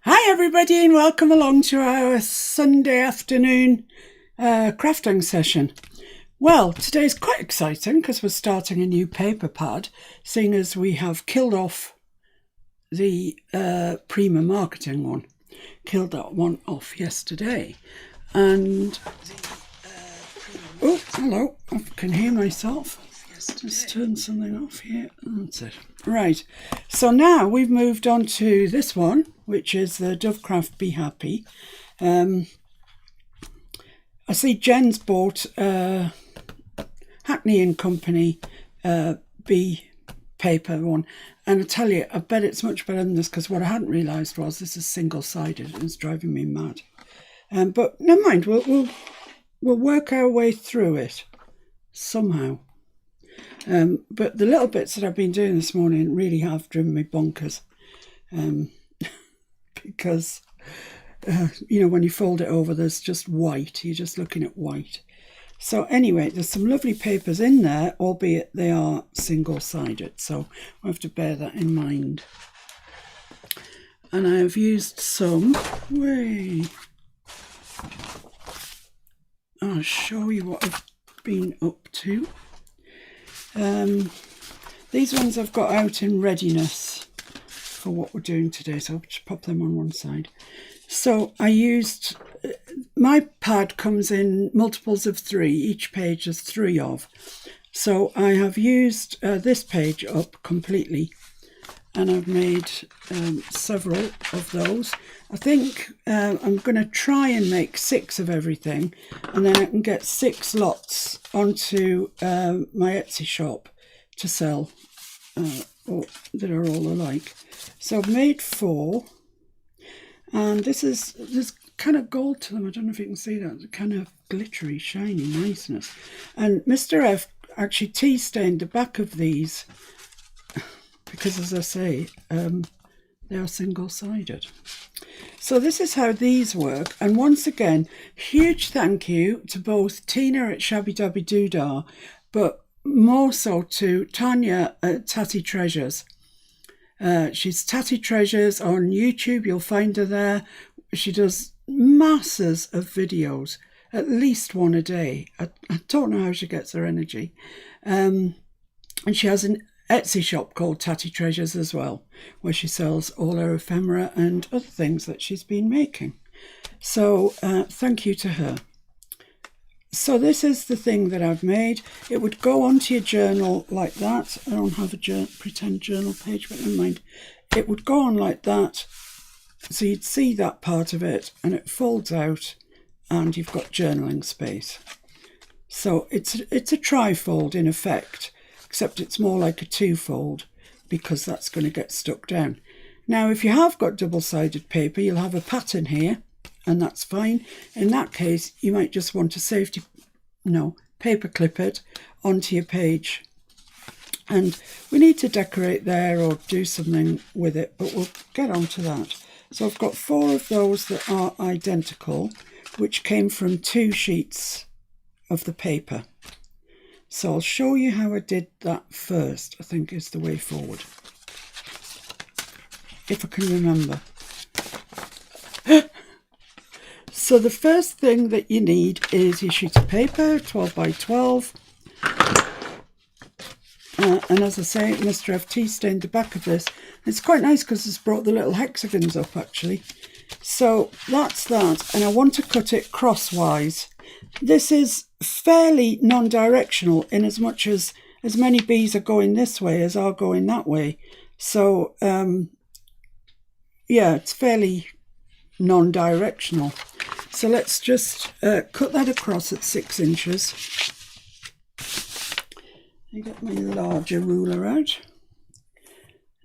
Hi everybody and welcome along to our Sunday afternoon crafting session. Well, today's quite exciting because we're starting a new paper pad, seeing as we have killed off the Prima marketing one. Killed that one off yesterday. And oh, hello, I can hear myself. Just turn something off here. That's it. Right, so now we've moved on to this one, which is the Dovecraft Be Happy. I see Jen's bought Hackney and Company Bee paper one, and I tell you, I bet it's much better than this, because what I hadn't realised was this is single-sided and it's driving me mad. But never mind, we'll work our way through it somehow. But the little bits that I've been doing this morning really have driven me bonkers. Because, when you fold it over, there's just white. You're just looking at white. So anyway, there's some lovely papers in there, albeit they are single-sided. So I have to bear that in mind. And I have used some. I'll show you what I've been up to. These ones I've got out in readiness for what we're doing today, so I'll just pop them on one side. So I used, my pad comes in multiples of 3, each page has 3 of. So I have used this page up completely, and I've made several of those. I think I'm going to try and make 6 of everything, and then I can get 6 lots onto my Etsy shop to sell that are all alike. So I've made 4, and there's kind of gold to them. I don't know if you can see that. It's kind of glittery, shiny niceness. And Mr. F actually tea stained the back of these because, as I say, they are single-sided. So this is how these work. And once again, huge thank you to both Tina at Shabby Dabby Doodah, but more so to Tanya at Tatty Treasures. She's Tatty Treasures on YouTube. You'll find her there. She does masses of videos, at least one a day. I don't know how she gets her energy. And she has an Etsy shop called Tatty Treasures as well, where she sells all her ephemera and other things that she's been making. So thank you to her. So this is the thing that I've made. It would go onto your journal like that. I don't have a pretend journal page, but never mind. It would go on like that. So you'd see that part of it, and it folds out, and you've got journaling space. So it's a tri-fold in effect, except it's more like a 2-fold, because that's going to get stuck down. Now, if you have got double-sided paper, you'll have a pattern here, and that's fine. In that case, you might just want to paper clip it onto your page. And we need to decorate there or do something with it, but we'll get onto that. So I've got 4 of those that are identical, which came from 2 sheets of the paper. So I'll show you how I did that first, I think is the way forward. If I can remember. So the first thing that you need is your sheet of paper, 12 by 12. And as I say, Mr. FT stained the back of this. It's quite nice because it's brought the little hexagons up actually. So that's that, and I want to cut it crosswise. This is fairly non-directional in as much as many bees are going this way as are going that way. So yeah, it's fairly non-directional. So let's just cut that across at 6 inches. I get my larger ruler out.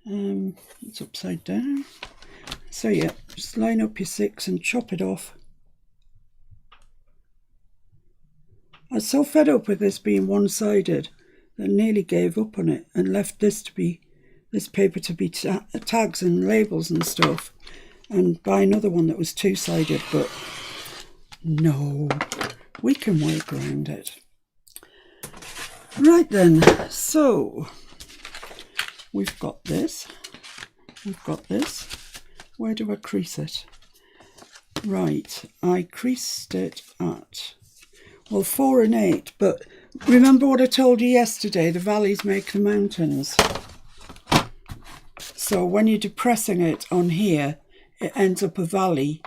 It's upside down. So yeah, just line up your 6 and chop it off. I was so fed up with this being one-sided that I nearly gave up on it and left this paper to be tags and labels and stuff, and buy another one that was 2-sided, but no, we can work around it. Right then, so we've got this, where do I crease it? Right, I creased it at, well, 4 and 8, but remember what I told you yesterday, the valleys make the mountains. So when you're depressing it on here, it ends up a valley,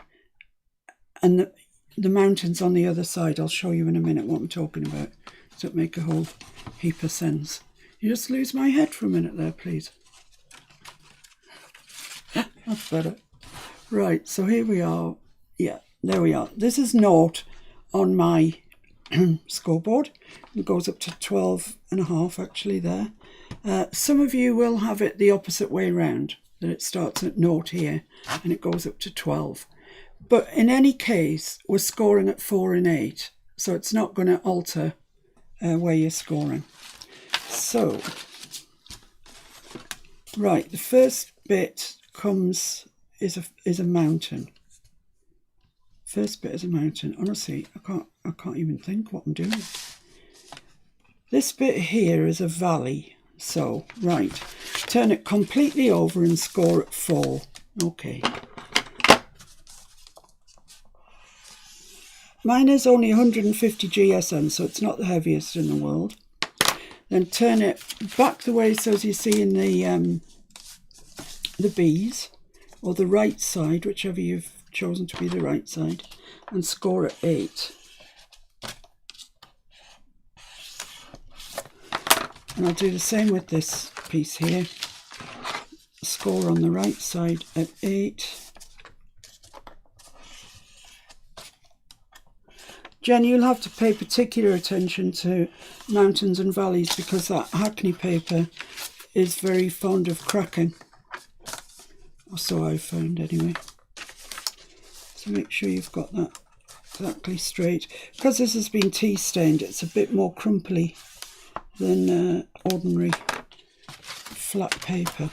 and the mountain's on the other side. I'll show you in a minute what I'm talking about. Does that make a whole heap of sense? You just lose my head for a minute there, please. That's better. Right, so here we are. Yeah, there we are. This is 0 on my scoreboard. It goes up to 12.5 actually there. Some of you will have it the opposite way around, that it starts at 0 here and it goes up to 12. But in any case, we're scoring at 4 and 8, so it's not going to alter where you're scoring. So, right, the first bit is a mountain. First bit is a mountain. Honestly, I can't even think what I'm doing. This bit here is a valley. So, right, turn it completely over and score at 4. Okay. Mine is only 150 GSM, so it's not the heaviest in the world. Then turn it back the way so as you see in the B's, or the right side, whichever you've chosen to be the right side, and score at 8. And I'll do the same with this piece here. Score on the right side at 8. Jen, you'll have to pay particular attention to mountains and valleys because that Hackney paper is very fond of cracking. Or so I've found anyway. So make sure you've got that exactly straight. Because this has been tea stained, it's a bit more crumply than ordinary flat paper.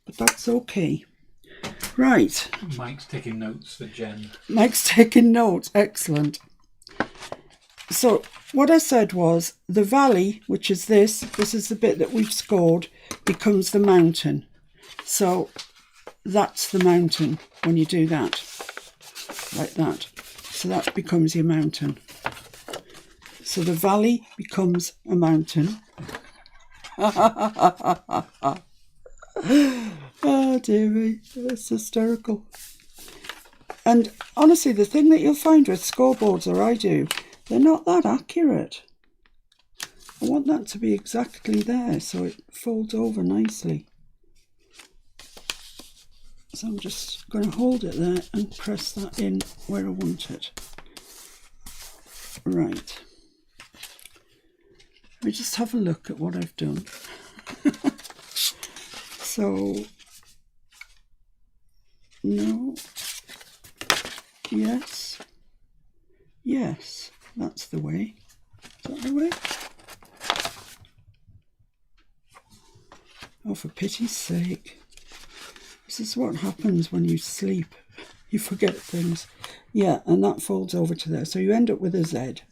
But that's okay. Right. Mike's taking notes for Jen. Mike's taking notes. Excellent. So what I said was the valley, which is this is the bit that we've scored, becomes the mountain. So that's the mountain when you do that, like that. So that becomes your mountain. So the valley becomes a mountain. Oh dear me, it's hysterical. And honestly, the thing that you'll find with scoreboards, or I do, they're not that accurate. I want that to be exactly there so it folds over nicely. So I'm just going to hold it there and press that in where I want it. Right. Let me just have a look at what I've done. So, no, yes, yes, that's the way. Is that the way? Oh, for pity's sake. This is what happens when you sleep. You forget things. Yeah, and that folds over to there. So you end up with a Z.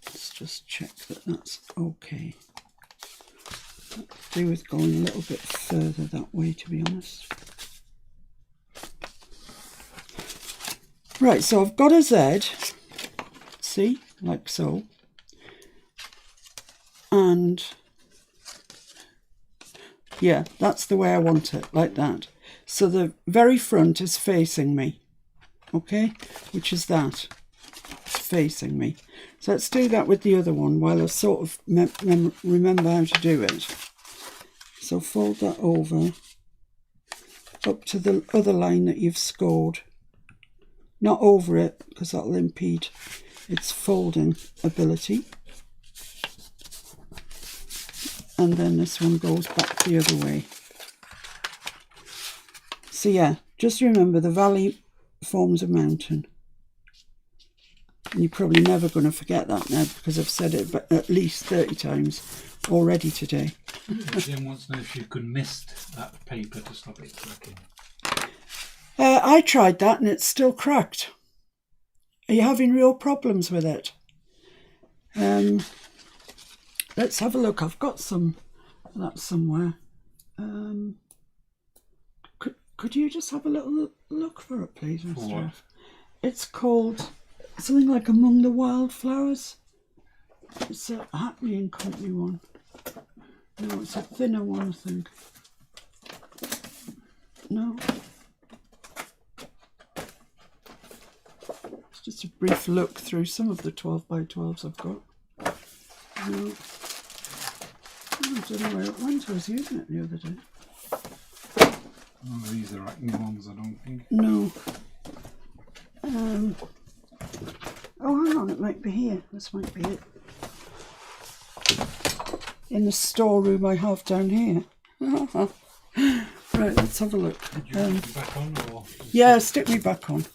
Let's just check that that's okay. That could do with going a little bit further that way, to be honest. Right, so I've got a Z. See, like so. And yeah, that's the way I want it, like that. So the very front is facing me, okay, which is that. It's facing me. So let's do that with the other one while I sort of remember how to do it. So fold that over up to the other line that you've scored. Not over it, because that'll impede its folding ability. And then this one goes back the other way. So yeah, just remember the valley forms a mountain. And you're probably never going to forget that now because I've said it at least 30 times already today. Jim wants to know if you could mist that paper to stop it cracking. I tried that and it's still cracked. Are you having real problems with it? Let's have a look. I've got some of that somewhere. Could you just have a little look for it, please, For Mr. what? F? It's called something like Among the Wildflowers. It's a Hackney and Company one. No, it's a thinner one, I think. No. It's just a brief look through some of the 12 by 12s I've got. No. I don't know where it went. I was using it the other day. Oh, these are Acne ones, I don't think. No. Oh, hang on, it might be here. This might be it. In the storeroom I have down here. Right, let's have a look. Did you want to be back on? Or Yeah, stick me back on.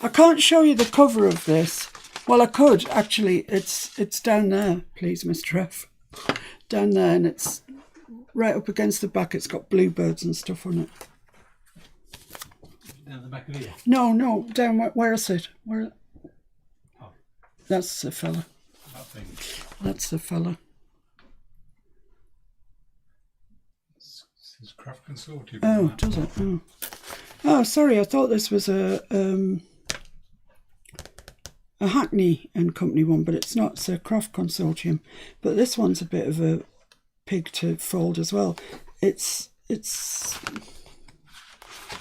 I can't show you the cover of this. Well, I could, actually. It's down there, please, Mr. F. Down there, and it's right up against the back. It's got bluebirds and stuff on it. down the back of here? No, down where I sit. Where? Oh. That's the fella. That thing. That's the fella. This is Craft Consortium. Oh, does it? Oh. Oh, sorry. I thought this was a Hackney and Company one, but it's not. It's a Craft Consortium. But this one's a bit of a pig to fold as well. It's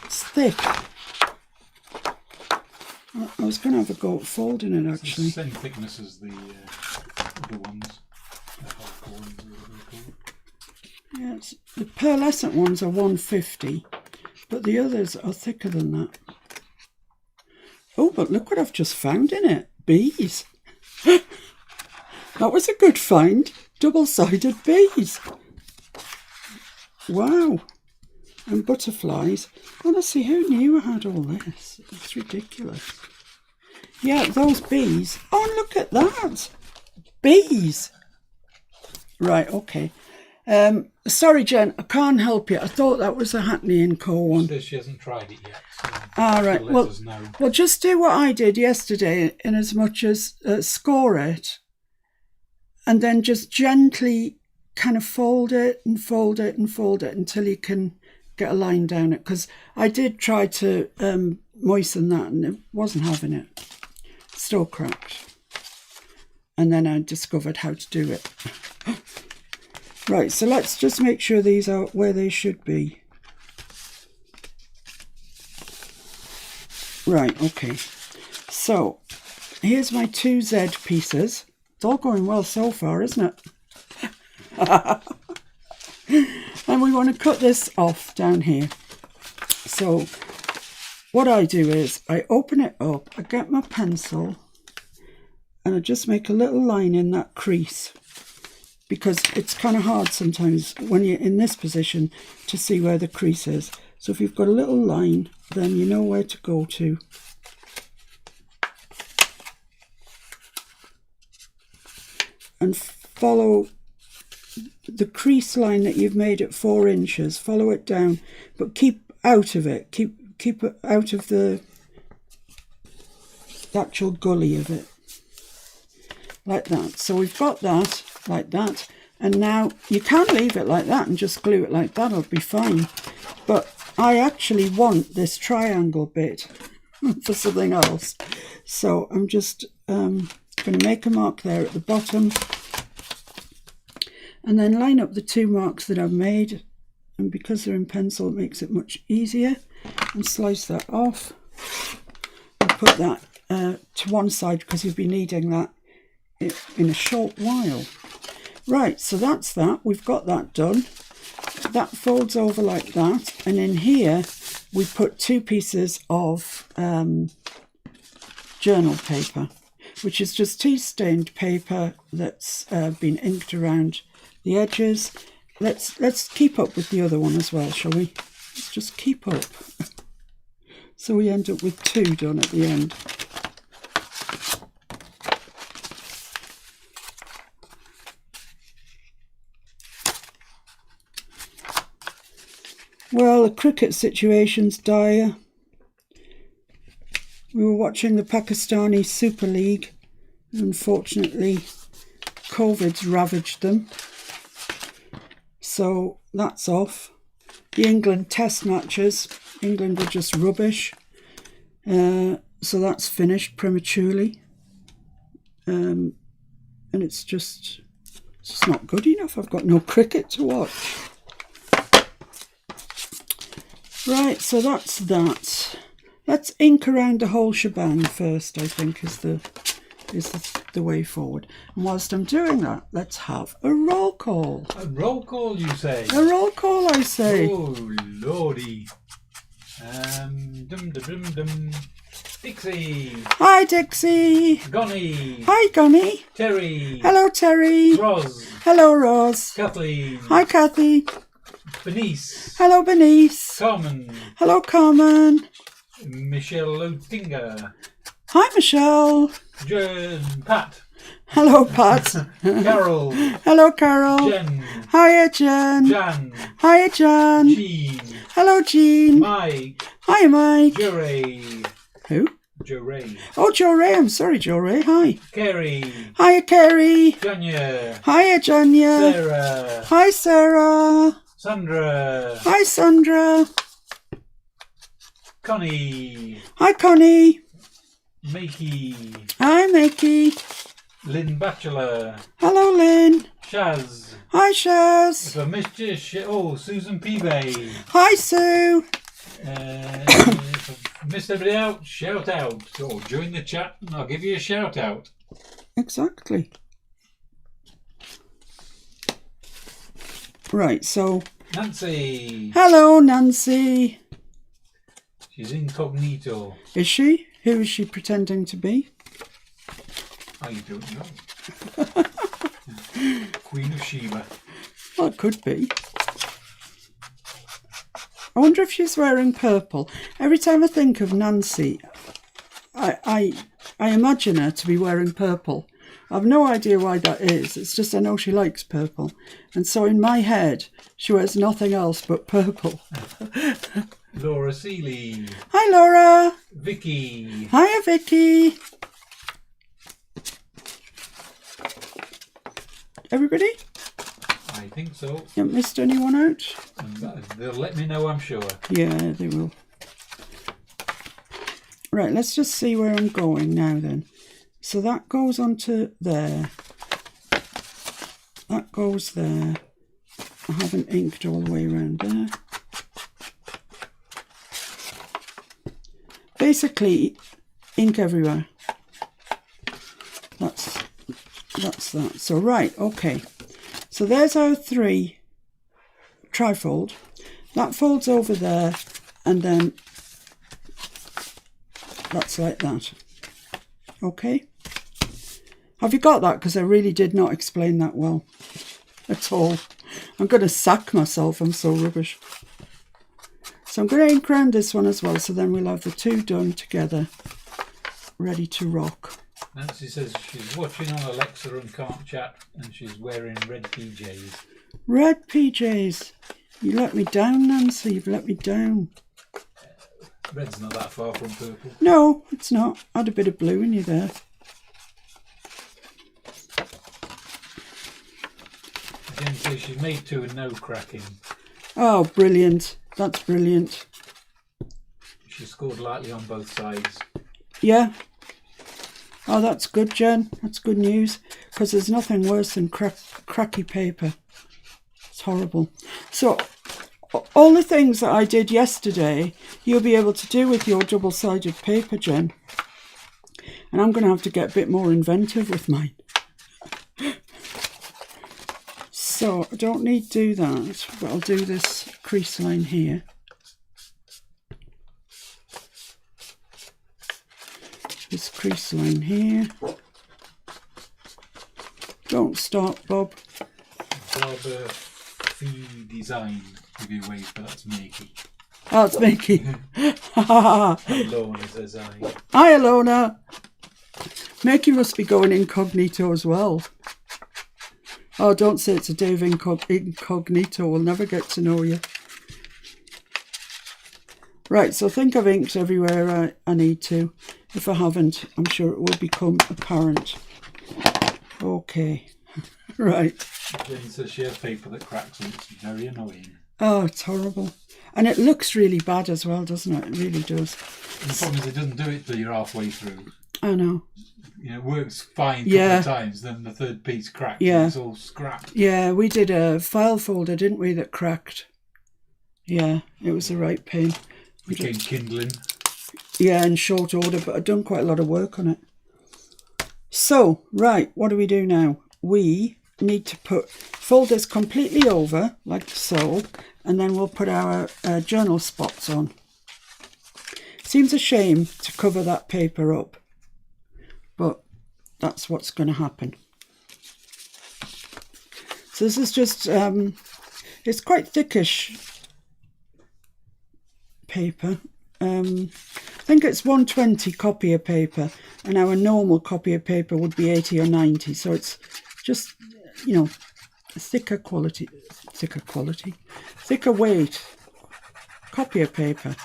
thick. I was going to have a go at folding it, actually. It's the same thickness as the other ones. The hardcore ones, or whatever they're called. Yes, the pearlescent ones are 150, but the others are thicker than that. Oh, but look what I've just found in it. Bees. That was a good find. Double-sided bees. Wow. And butterflies. Honestly, who knew I had all this? It's ridiculous. Yeah, those bees. Oh, look at that. Bees. Right, okay. Sorry, Jen, I can't help you. I thought that was a Hackney & Co. one. She says she hasn't tried it yet. So Right. she'll let us know. Well, just do what I did yesterday, in as much as score it, and then just gently kind of fold it and fold it and fold it until you can get a line down it. Because I did try to moisten that and it wasn't having it. Still cracked. And then I discovered how to do it. Right, so let's just make sure these are where they should be. Right, okay. So, here's my 2Z pieces. It's all going well so far, isn't it? And we want to cut this off down here. So, what I do is, I open it up, I get my pencil, and I just make a little line in that crease. Because it's kind of hard sometimes when you're in this position to see where the crease is. So if you've got a little line, then you know where to go to. And follow the crease line that you've made at 4 inches. Follow it down, but keep out of it. Keep it out of the actual gully of it. Like that. So we've got that. Like that, and now you can leave it like that and just glue it like that, it'll be fine, but I actually want this triangle bit for something else, so I'm just going to make a mark there at the bottom and then line up the 2 marks that I've made, and because they're in pencil it makes it much easier, and slice that off and put that to one side because you'll be needing that in a short while. Right, so that's that. We've got that done. That folds over like that, and in here we put 2 pieces of journal paper, which is just tea stained paper that's been inked around the edges. Let's keep up with the other one as well, shall we? Let's just keep up. So we end up with 2 done at the end. Well, the cricket situation's dire. We were watching the Pakistani Super League. Unfortunately, COVID's ravaged them. So that's off. The England test matches. England were just rubbish. So that's finished prematurely. And it's just not good enough. I've got no cricket to watch. Right, so that's that. Let's ink around the whole shebang first, I think, is the way forward. And whilst I'm doing that, let's have a roll call. A roll call, you say? A roll call, I say. Oh, lordy. Dixie. Hi, Dixie. Gonnie. Hi, Gonnie. Terry. Hello, Terry. Ros. Hello, Ros. Kathleen. Hi, Kathy. Benice. Hello, Benice. Carmen. Hello, Carmen. Michelle Otinga. Hi, Michelle. Pat. Hello, Pat. Carol. Hello, Carol. Jen. Hiya, Jen. Jan. Hiya, Jan. Jean. Hello, Jean. Mike. Hi, Mike. Joray. Who? Joray. Oh, Joe Ray. I'm sorry, Joe Ray. Hi. Kerry. Hiya, Kerry. Janya. Hiya, Janya. Sarah. Hi, Sarah. Sandra. Hi, Sandra. Connie. Hi, Connie. Makey. Hi, Makey. Lynn Batchelor. Hello, Lynn. Shaz. Hi, Shaz. If I missed you, Susan Peabay. Hi, Sue. If I missed everybody out, shout out. Or join the chat and I'll give you a shout out. Exactly. Right, so... Nancy. Hello, Nancy. She's incognito. Is she? Who is she pretending to be? I don't know. Queen of Sheba. Well, it could be. I wonder if she's wearing purple. Every time I think of Nancy, I imagine her to be wearing purple. I've no idea why that is. It's just I know she likes purple. And so in my head, she wears nothing else but purple. Laura Seeley. Hi, Laura. Vicky. Hiya, Vicky. Everybody? I think so. You haven't missed anyone out? And they'll let me know, I'm sure. Yeah, they will. Right, let's just see where I'm going now then. So that goes onto there. That goes there. I haven't inked all the way around there. Basically, ink everywhere. That's that. So right, okay. So there's our 3 trifold. That folds over there, and then that's like that. Okay. Have you got that? Because I really did not explain that well at all. I'm going to sack myself. I'm so rubbish. So I'm going to ink around this one as well. So then we'll have the 2 done together, ready to rock. Nancy says she's watching on Alexa and can't chat, and she's wearing red PJs. Red PJs. You let me down, Nancy. You've let me down. Red's not that far from purple. No, it's not. Add a bit of blue in you there. Jen says she's made 2 and no cracking. Oh, brilliant. That's brilliant. She scored lightly on both sides. Yeah. Oh, that's good, Jen. That's good news. Because there's nothing worse than cracky paper. It's horrible. So, all the things that I did yesterday, you'll be able to do with your double-sided paper, Jen. And I'm going to have to get a bit more inventive with mine. So, I don't need to do that, but I'll do this crease line here. This crease line here. Don't stop, Bob. Barber Fee Design. Give you a wave, but that's Makey. Oh, it's Mickey. And Lorna says I. Hi, Alona. Mickey must be going incognito as well. Oh, don't say it's a Dave incognito. We'll never get to know you. Right, so I think I've inked everywhere I need to. If I haven't, I'm sure it will become apparent. Okay. Right. It's a sheer paper that cracks and it's very annoying. Oh, it's horrible. And it looks really bad as well, doesn't it? It really does. And the problem is it doesn't do it till you're halfway through. I know. It works fine a couple of times, then the third piece cracks and it's all scrapped. Yeah, we did a file folder, didn't we, that cracked. Yeah, it was the right pain. Became kindling. Yeah, in short order, but I'd done quite a lot of work on it. So, right, what do we do now? We need to fold this completely over, like so, and then we'll put our journal spots on. Seems a shame to cover that paper up, but that's what's going to happen. So this is just, it's quite thickish paper. I think it's 120 copy of paper, and our normal copy of paper would be 80 or 90. So it's just, thicker weight copy of paper.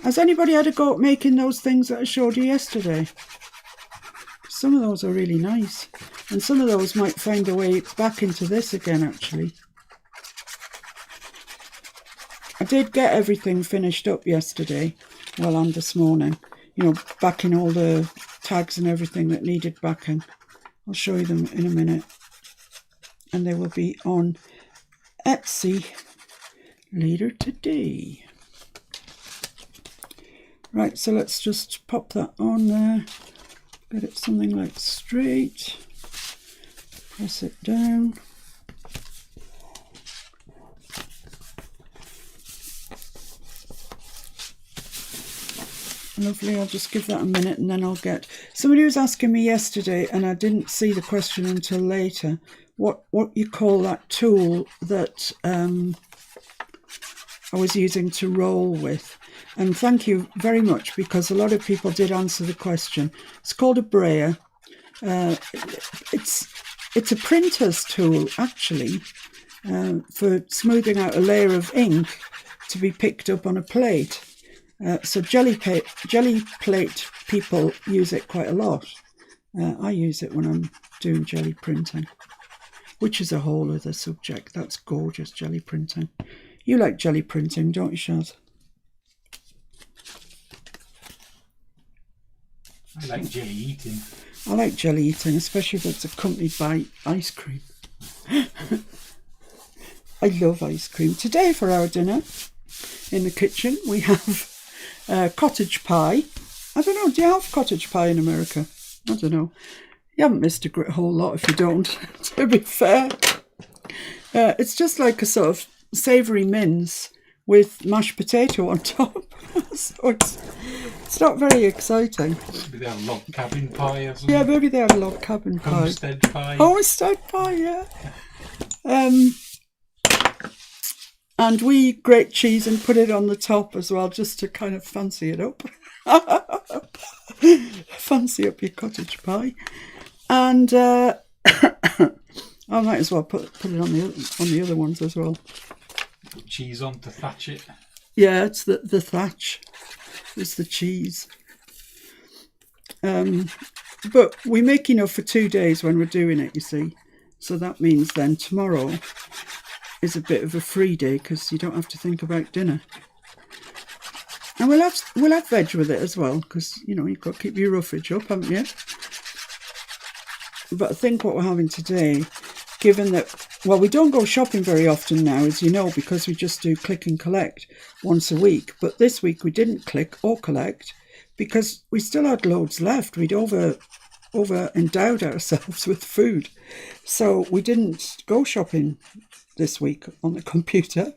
Has anybody had a go at making those things that I showed you yesterday? Some of those are really nice, and some of those might find their way back into this again, actually. I did get everything finished up yesterday, and this morning, backing all the tags and everything that needed backing. I'll show you them in a minute, and they will be on Etsy later today. Right, so let's just pop that on there, get it something like straight, press it down. Lovely, I'll just give that a minute and then I'll get... Somebody was asking me yesterday, and I didn't see the question until later, what you call that tool that I was using to roll with. And thank you very much, because a lot of people did answer the question. It's called a brayer. It's a printer's tool, actually, for smoothing out a layer of ink to be picked up on a plate. So jelly plate people use it quite a lot. I use it when I'm doing jelly printing, which is a whole other subject. That's gorgeous, jelly printing. You like jelly printing, don't you, Shaz? I like jelly eating. I like jelly eating, especially if it's accompanied by ice cream. I love ice cream. Today for our dinner in the kitchen we have cottage pie. I don't know, do you have cottage pie in America? I don't know. You haven't missed a whole lot if you don't, to be fair. It's just like a sort of savoury mince with mashed potato on top. So it's not very exciting. Maybe they have log cabin pie or something. Yeah, maybe they have log cabin pie. Homestead pie. Homestead pie, yeah. And we grate cheese and put it on the top as well, just to kind of fancy it up. Fancy up your cottage pie. And I might as well put it on the other ones as well. Put cheese on to thatch it. Yeah, it's the thatch. It's the cheese. But we make enough for 2 days when we're doing it, you see. So that means then tomorrow is a bit of a free day, because you don't have to think about dinner. And we'll have veg with it as well, because you've got to keep your roughage up, haven't you? But I think what we're having today, given that, we don't go shopping very often now, as you know, because we just do click and collect once a week. But this week we didn't click or collect because we still had loads left. We'd over endowed ourselves with food. So we didn't go shopping this week on the computer.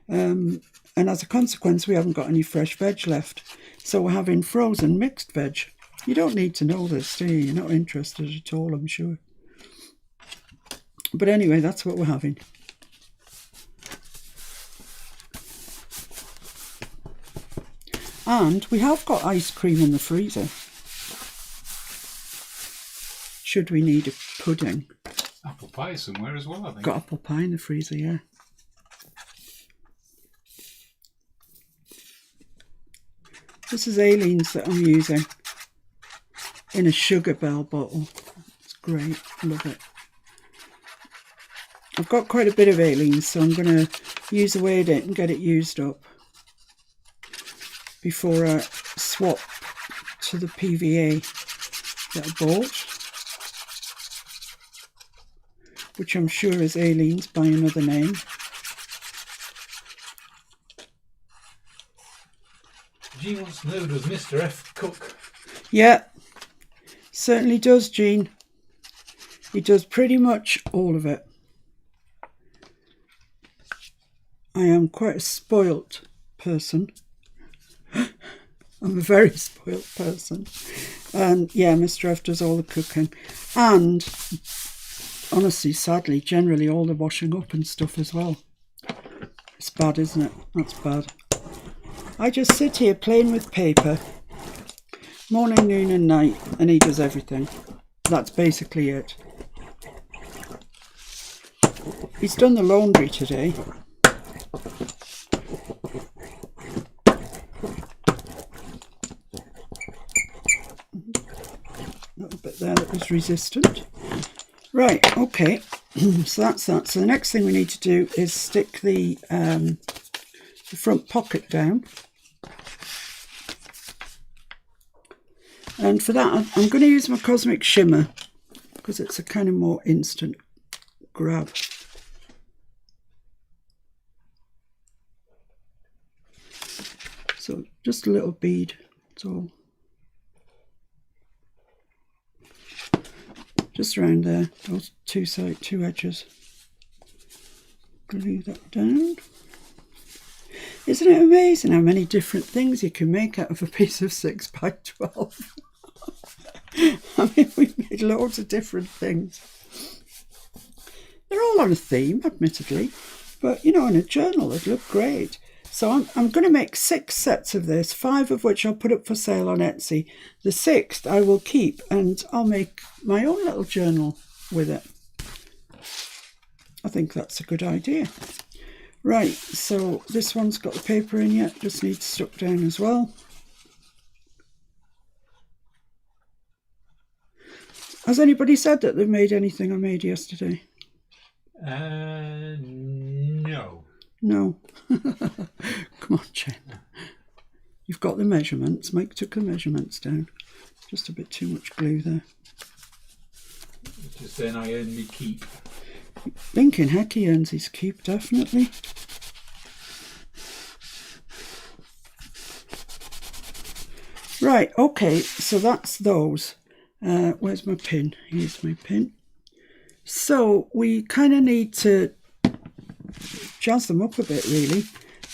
And as a consequence, we haven't got any fresh veg left. So we're having frozen mixed veg. You don't need to know this, do you? You're not interested at all, I'm sure. But anyway, that's what we're having. And we have got ice cream in the freezer. Should we need a pudding? Apple pie somewhere as well, I think. Got apple pie in the freezer, yeah. This is Aileen's that I'm using in a Sugar Bell bottle. It's great, love it. I've got quite a bit of Aleen's, so I'm going to use away at it and get it used up before I swap to the PVA that I bought, which I'm sure is Aleen's by another name. Jean wants to know, does Mr. F cook? Yeah, certainly does, Jean. He does pretty much all of it. I am quite a spoilt person. I'm a very spoilt person. And yeah, Mr. F does all the cooking. And honestly, sadly, generally all the washing up and stuff as well. It's bad, isn't it? That's bad. I just sit here playing with paper morning, noon and night, and he does everything. That's basically it. He's done the laundry today. A little bit there that was resistant. Right, okay, so that's that. So the next thing we need to do is stick the front pocket down. And for that, I'm going to use my Cosmic Shimmer because it's a kind of more instant grab. So just a little bead, that's all. Just around there, those two edges. Glue that down. Isn't it amazing how many different things you can make out of a piece of 6x12? I mean, we've made loads of different things. They're all on a theme, admittedly, but you know, in a journal they'd look great. So I'm going to make 6 sets of this, 5 of which I'll put up for sale on Etsy. The 6th I will keep, and I'll make my own little journal with it. I think that's a good idea. Right, so this one's got the paper in yet, just needs stuck down as well. Has anybody said that they've made anything I made yesterday? No. No. Come on, Jen. You've got the measurements. Mike took the measurements down. Just a bit too much glue there. Just then I earn me keep. Thinking heck, he earns his keep, definitely. Right, okay, so that's those. Where's my pin? Here's my pin. So we kind of need to jazz them up a bit, really.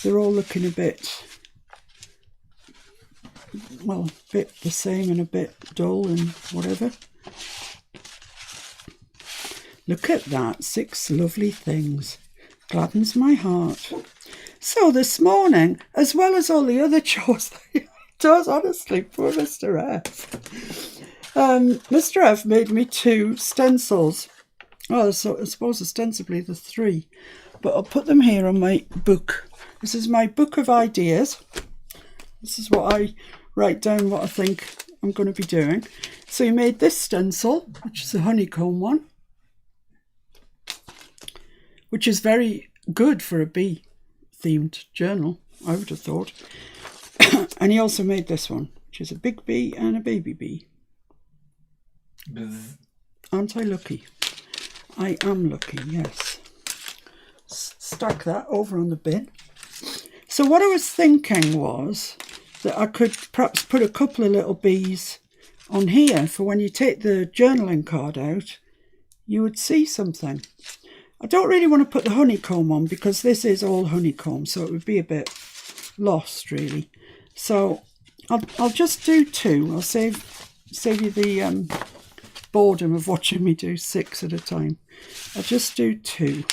They're all looking a bit, well, a bit the same and a bit dull and whatever. Look at that, 6 lovely things. Gladdens my heart. So this morning, as well as all the other chores that he does, honestly, poor Mr. F. Mr. F made me 2 stencils. Well, so I suppose ostensibly the 3. But I'll put them here on my book. This is my book of ideas. This is what I write down, what I think I'm going to be doing. So he made this stencil, which is a honeycomb one, which is very good for a bee themed journal, I would have thought. And he also made this one, which is a big bee and a baby bee. Bzz. Aren't I lucky? I am lucky, yes. Stack that over on the bin. So what I was thinking was that I could perhaps put a couple of little bees on here for when you take the journaling card out, you would see something. I don't really want to put the honeycomb on because this is all honeycomb, so it would be a bit lost, really. So I'll just do 2. I'll save you the boredom of watching me do 6 at a time. I'll just do 2.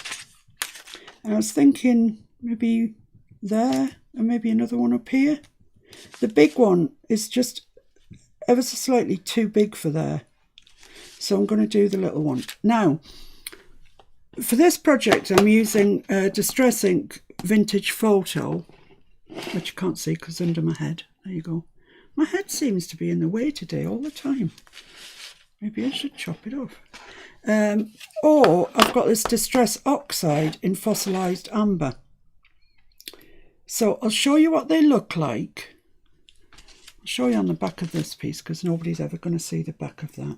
And I was thinking maybe there and maybe another one up here. The big one is just ever so slightly too big for there. So I'm going to do the little one. Now, for this project, I'm using Distress Ink Vintage Photo, which you can't see because under my head. There you go. My head seems to be in the way today all the time. Maybe I should chop it off. Or I've got this Distress Oxide in Fossilised Amber. So I'll show you what they look like. I'll show you on the back of this piece because nobody's ever going to see the back of that.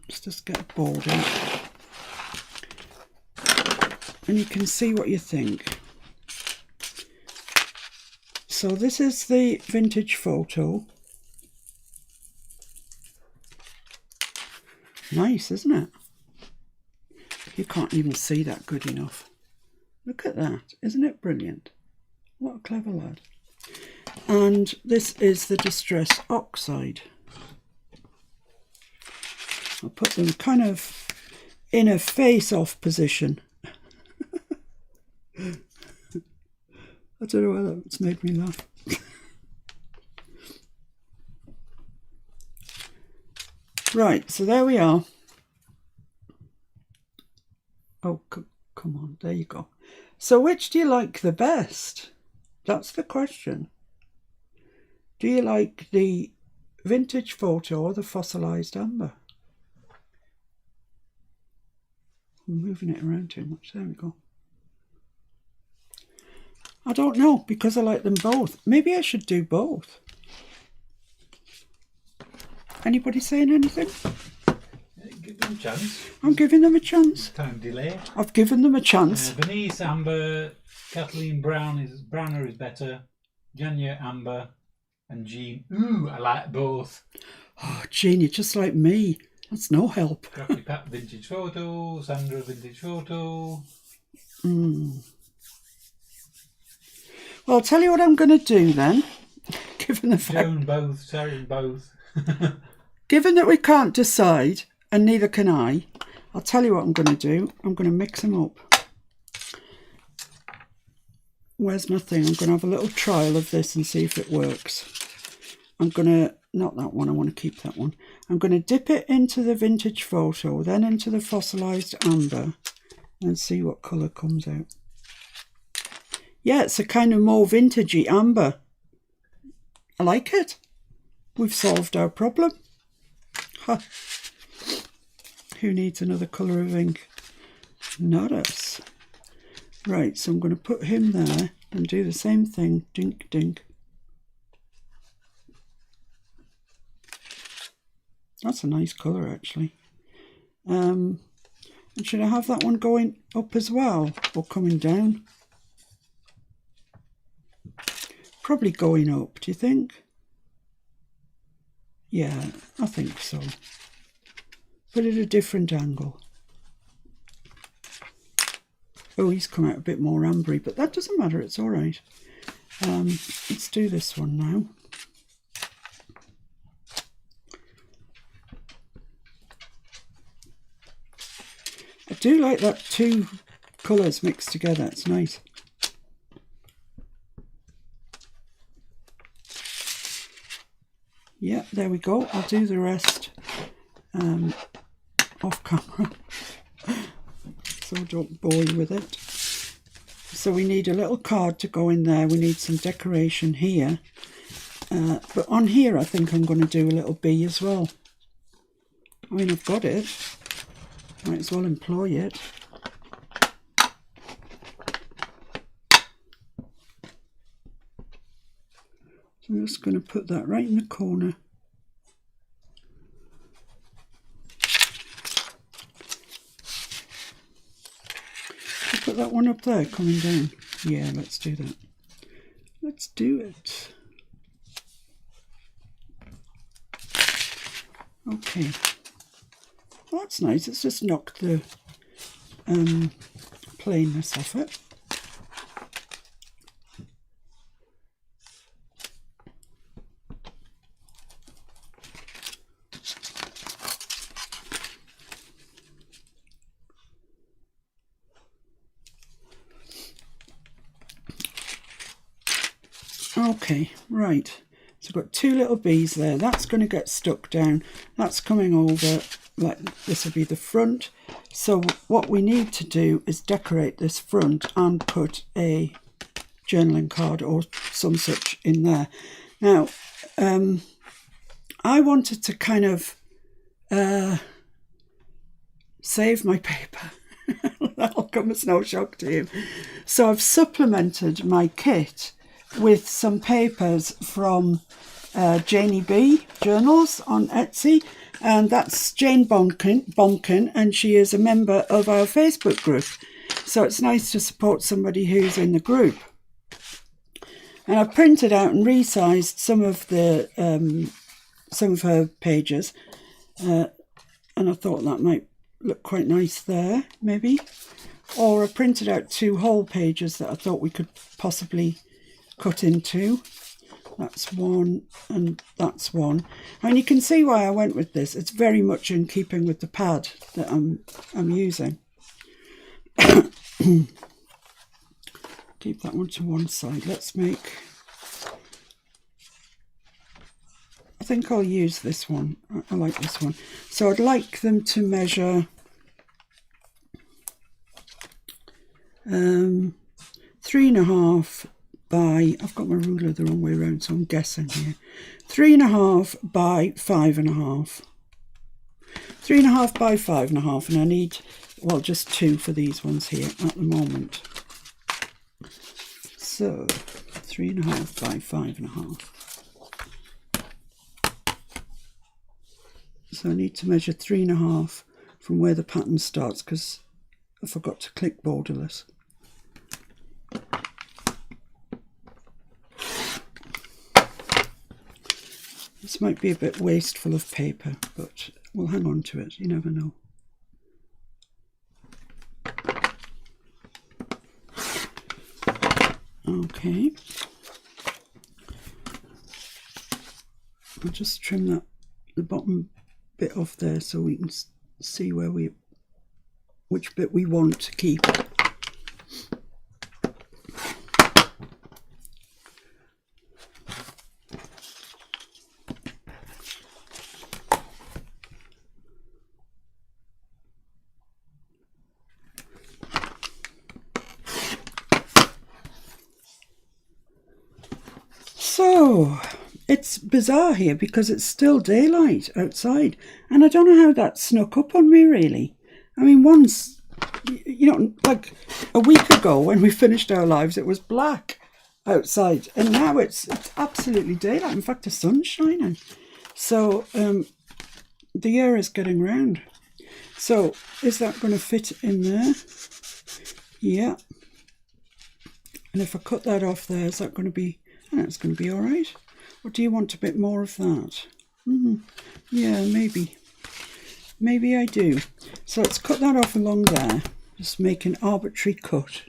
Let's just get a board out. And you can see what you think. So this is the vintage photo. Nice, isn't it? You can't even see that good enough. Look at that. Isn't it brilliant? What a clever lad. And this is the Distress Oxide. I'll put them kind of in a face-off position. I don't know why that's made me laugh. Right, so there we are. Oh, come on, there you go. So which do you like the best? That's the question. Do you like the vintage photo or the fossilised amber? I'm moving it around too much. There we go. I don't know, because I like them both. Maybe I should do both. Anybody saying anything? Give them a chance. I'm giving them a chance. Time delay. I've given them a chance. Venice Amber, Kathleen Browner is better. Janya Amber, and Jean. Ooh, I like both. Oh, Jean, you're just like me. That's no help. Crappy Pat vintage photo, Sandra vintage photo. Well, I'll tell you what I'm going to do then. Given the fact, Joan both, Sarah both. given that we can't decide, and neither can I, I'll tell you what I'm going to do. I'm going to mix them up. Where's my thing? I'm going to have a little trial of this and see if it works. I'm going to, not that one, I want to keep that one. I'm going to dip it into the vintage photo, then into the fossilised amber, and see what colour comes out. Yeah, it's a kind of more vintagey amber. I like it. We've solved our problem. Huh. Who needs another colour of ink? Not us. Right, so I'm going to put him there and do the same thing. Dink, dink. That's a nice colour, actually. And should I have that one going up as well, or coming down? Probably going up, do you think? Yeah, I think so. But at a different angle. Oh, he's come out a bit more ambery, but that doesn't matter, it's all right. Let's do this one now. I do like that two colours mixed together, it's nice. Yeah, there we go. I'll do the rest off camera, so don't bore you with it. So we need a little card to go in there. We need some decoration here. But on here, I think I'm going to do a little bee as well. I mean, I've got it. Might as well employ it. So I'm just going to put that right in the corner. I'll put that one up there coming down. Yeah, let's do that. Let's do it. Okay. Well, that's nice. It's just knocked the plainness off it. Okay, right, so I've got two little bees there. That's going to get stuck down. That's coming over, like this will be the front. So what we need to do is decorate this front and put a journaling card or some such in there. Now, I wanted to kind of save my paper. That'll come as no shock to you. So I've supplemented my kit with some papers from Janie B Journals on Etsy, and that's Jane Bonkin, and she is a member of our Facebook group. So it's nice to support somebody who's in the group. And I've printed out and resized some of her pages, and I thought that might look quite nice there, maybe. Or I printed out 2 whole pages that I thought we could possibly cut into. That's one and that's one. And you can see why I went with this. It's very much in keeping with the pad that I'm using. Keep that one to one side. Let's make... I think I'll use this one. I like this one. So I'd like them to measure 3.5 by, I've got my ruler the wrong way around, so I'm guessing here. 3.5 by 5.5. 3.5 by 5.5, and I need, well, just 2 for these ones here at the moment. So 3.5 by 5.5. So I need to measure 3.5 from where the pattern starts, because I forgot to click borderless. This might be a bit wasteful of paper, but we'll hang on to it, you never know. Okay. I'll just trim that, the bottom bit off there, so we can see where which bit we want to keep. So it's bizarre here because it's still daylight outside, and I don't know how that snuck up on me, really. I mean, once, you know, like a week ago when we finished our lives, it was black outside, and now it's absolutely daylight. In fact, the sun's shining. So the year is getting round. So is that going to fit in there? Yeah. And if I cut that off there, is that going to be... That's going to be all right. Or do you want a bit more of that? Yeah, maybe. Maybe I do. So let's cut that off along there. Just make an arbitrary cut.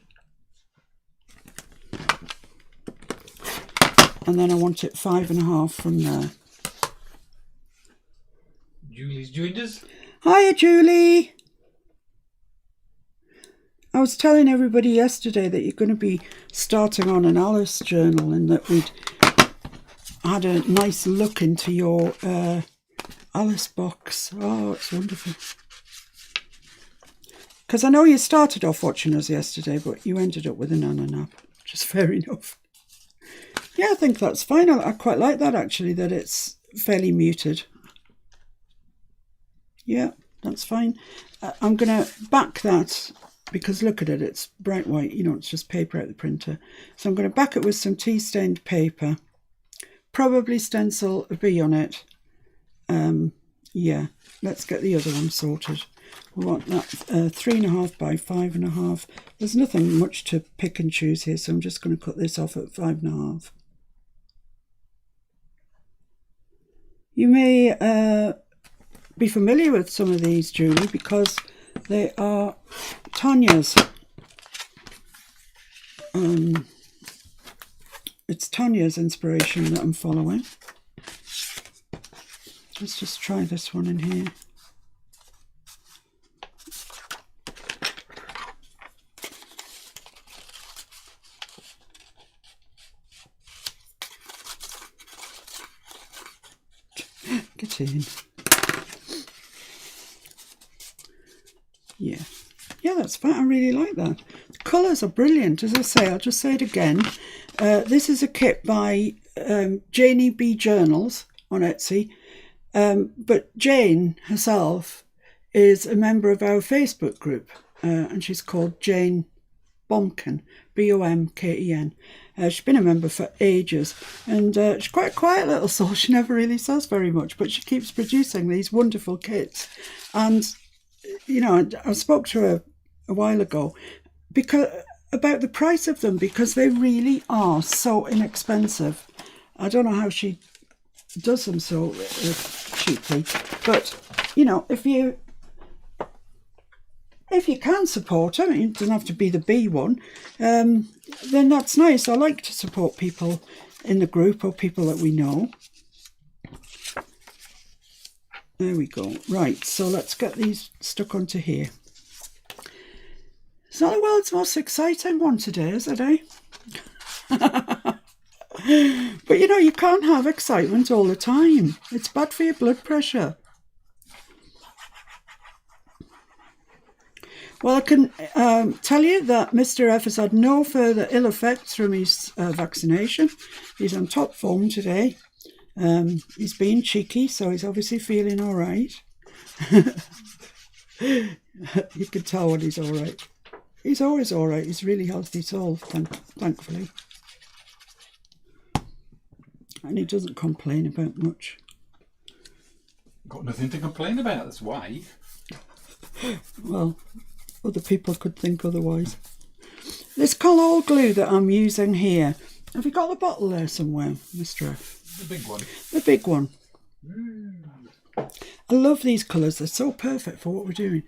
And then I want it 5.5 from there. Julie's joined us. Hiya, Julie. I was telling everybody yesterday that you're going to be starting on an Alice journal, and that we'd had a nice look into your Alice box. Oh, it's wonderful. Because I know you started off watching us yesterday, but you ended up with a nana nap, which is fair enough. Yeah, I think that's fine. I quite like that, actually, that it's fairly muted. Yeah, that's fine. I'm going to back that, because look at it, it's bright white, you know, it's just paper out the printer. So I'm going to back it with some tea-stained paper, probably stencil a bee on it. Yeah, let's get the other one sorted. We want that 3.5 by 5.5. There's nothing much to pick and choose here, so I'm just going to cut this off at 5.5. You may be familiar with some of these, Julie, because they are Tanya's. It's Tanya's inspiration that I'm following. Let's just try this one in here. Get in. Yeah. Yeah, that's fine. I really like that. The colours are brilliant. As I say, I'll just say it again. This is a kit by Janie B Journals on Etsy. But Jane herself is a member of our Facebook group, and she's called Jane Bomken, Bomken. She's been a member for ages, and she's quite a quiet little soul. She never really says very much, but she keeps producing these wonderful kits. And, you know, I spoke to her a while ago about the price of them, because they really are so inexpensive. I don't know how she does them so cheaply, but, you know, if you can support them, it doesn't have to be the B one, then that's nice. I like to support people in the group or people that we know. There we go. Right, so let's get these stuck onto here. It's not the world's most exciting one today, is it, eh? But, you know, you can't have excitement all the time. It's bad for your blood pressure. Well, I can tell you that Mr. F has had no further ill effects from his vaccination. He's on top form today. He's being cheeky, so he's obviously feeling all right. You can tell when he's all right. He's always all right. He's really healthy soul, thankfully. And he doesn't complain about much. Got nothing to complain about, that's why. Well, other people could think otherwise. This Collall glue that I'm using here, have you got the bottle there somewhere, Mr. F? The big one. The big one. I love these colours. They're so perfect for what we're doing.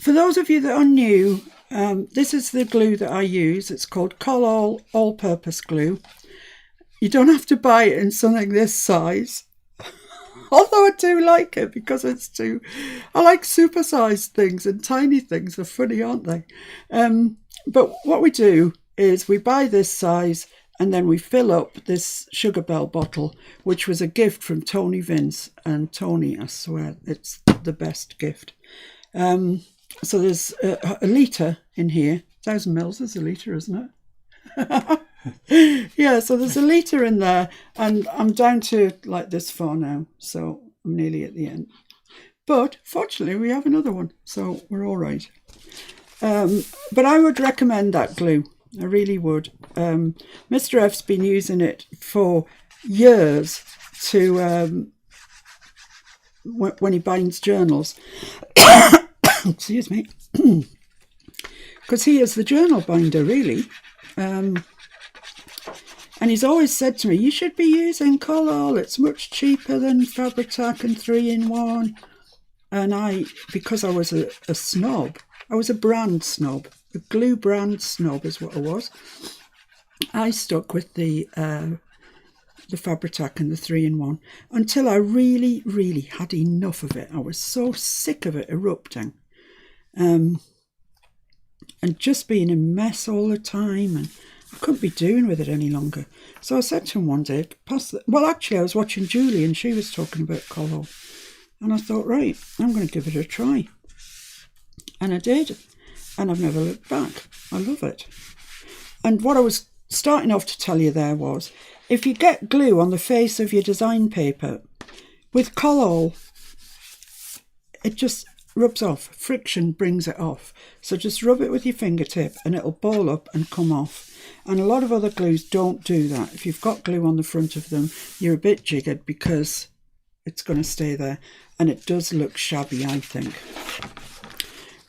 For those of you that are new, this is the glue that I use. It's called Collall All-Purpose Glue. You don't have to buy it in something this size. Although I do like it, because I like super-sized things, and tiny things are funny, aren't they? But what we do is we buy this size, and then we fill up this Sugar Bell bottle, which was a gift from Tony Vince. And Tony, I swear, it's the best gift. So there's a litre in here. 1,000 mils is a litre, isn't it? Yeah, so there's a litre in there, and I'm down to like this far now, so I'm nearly at the end. But fortunately we have another one, so we're all right. But I would recommend that glue. I really would. Mr. F's been using it for years to when he binds journals. Excuse me. Because he is the journal binder, really. And he's always said to me, you should be using Collall. It's much cheaper than Fabri-Tac and 3-in-1. And because I was a snob, I was a brand snob. A glue brand snob is what I was. I stuck with the Fabri-Tac and the 3-in-1 until I really, really had enough of it. I was so sick of it erupting. And just being a mess all the time, and I couldn't be doing with it any longer. So I said to him one day, actually I was watching Julie and she was talking about Collall. And I thought, right, I'm going to give it a try. And I did. And I've never looked back. I love it. And what I was starting off to tell you there was, if you get glue on the face of your design paper, with Collall, it just rubs off. Friction brings it off. So just rub it with your fingertip and it'll ball up and come off. And a lot of other glues don't do that. If you've got glue on the front of them, you're a bit jiggered because it's going to stay there. And it does look shabby, I think.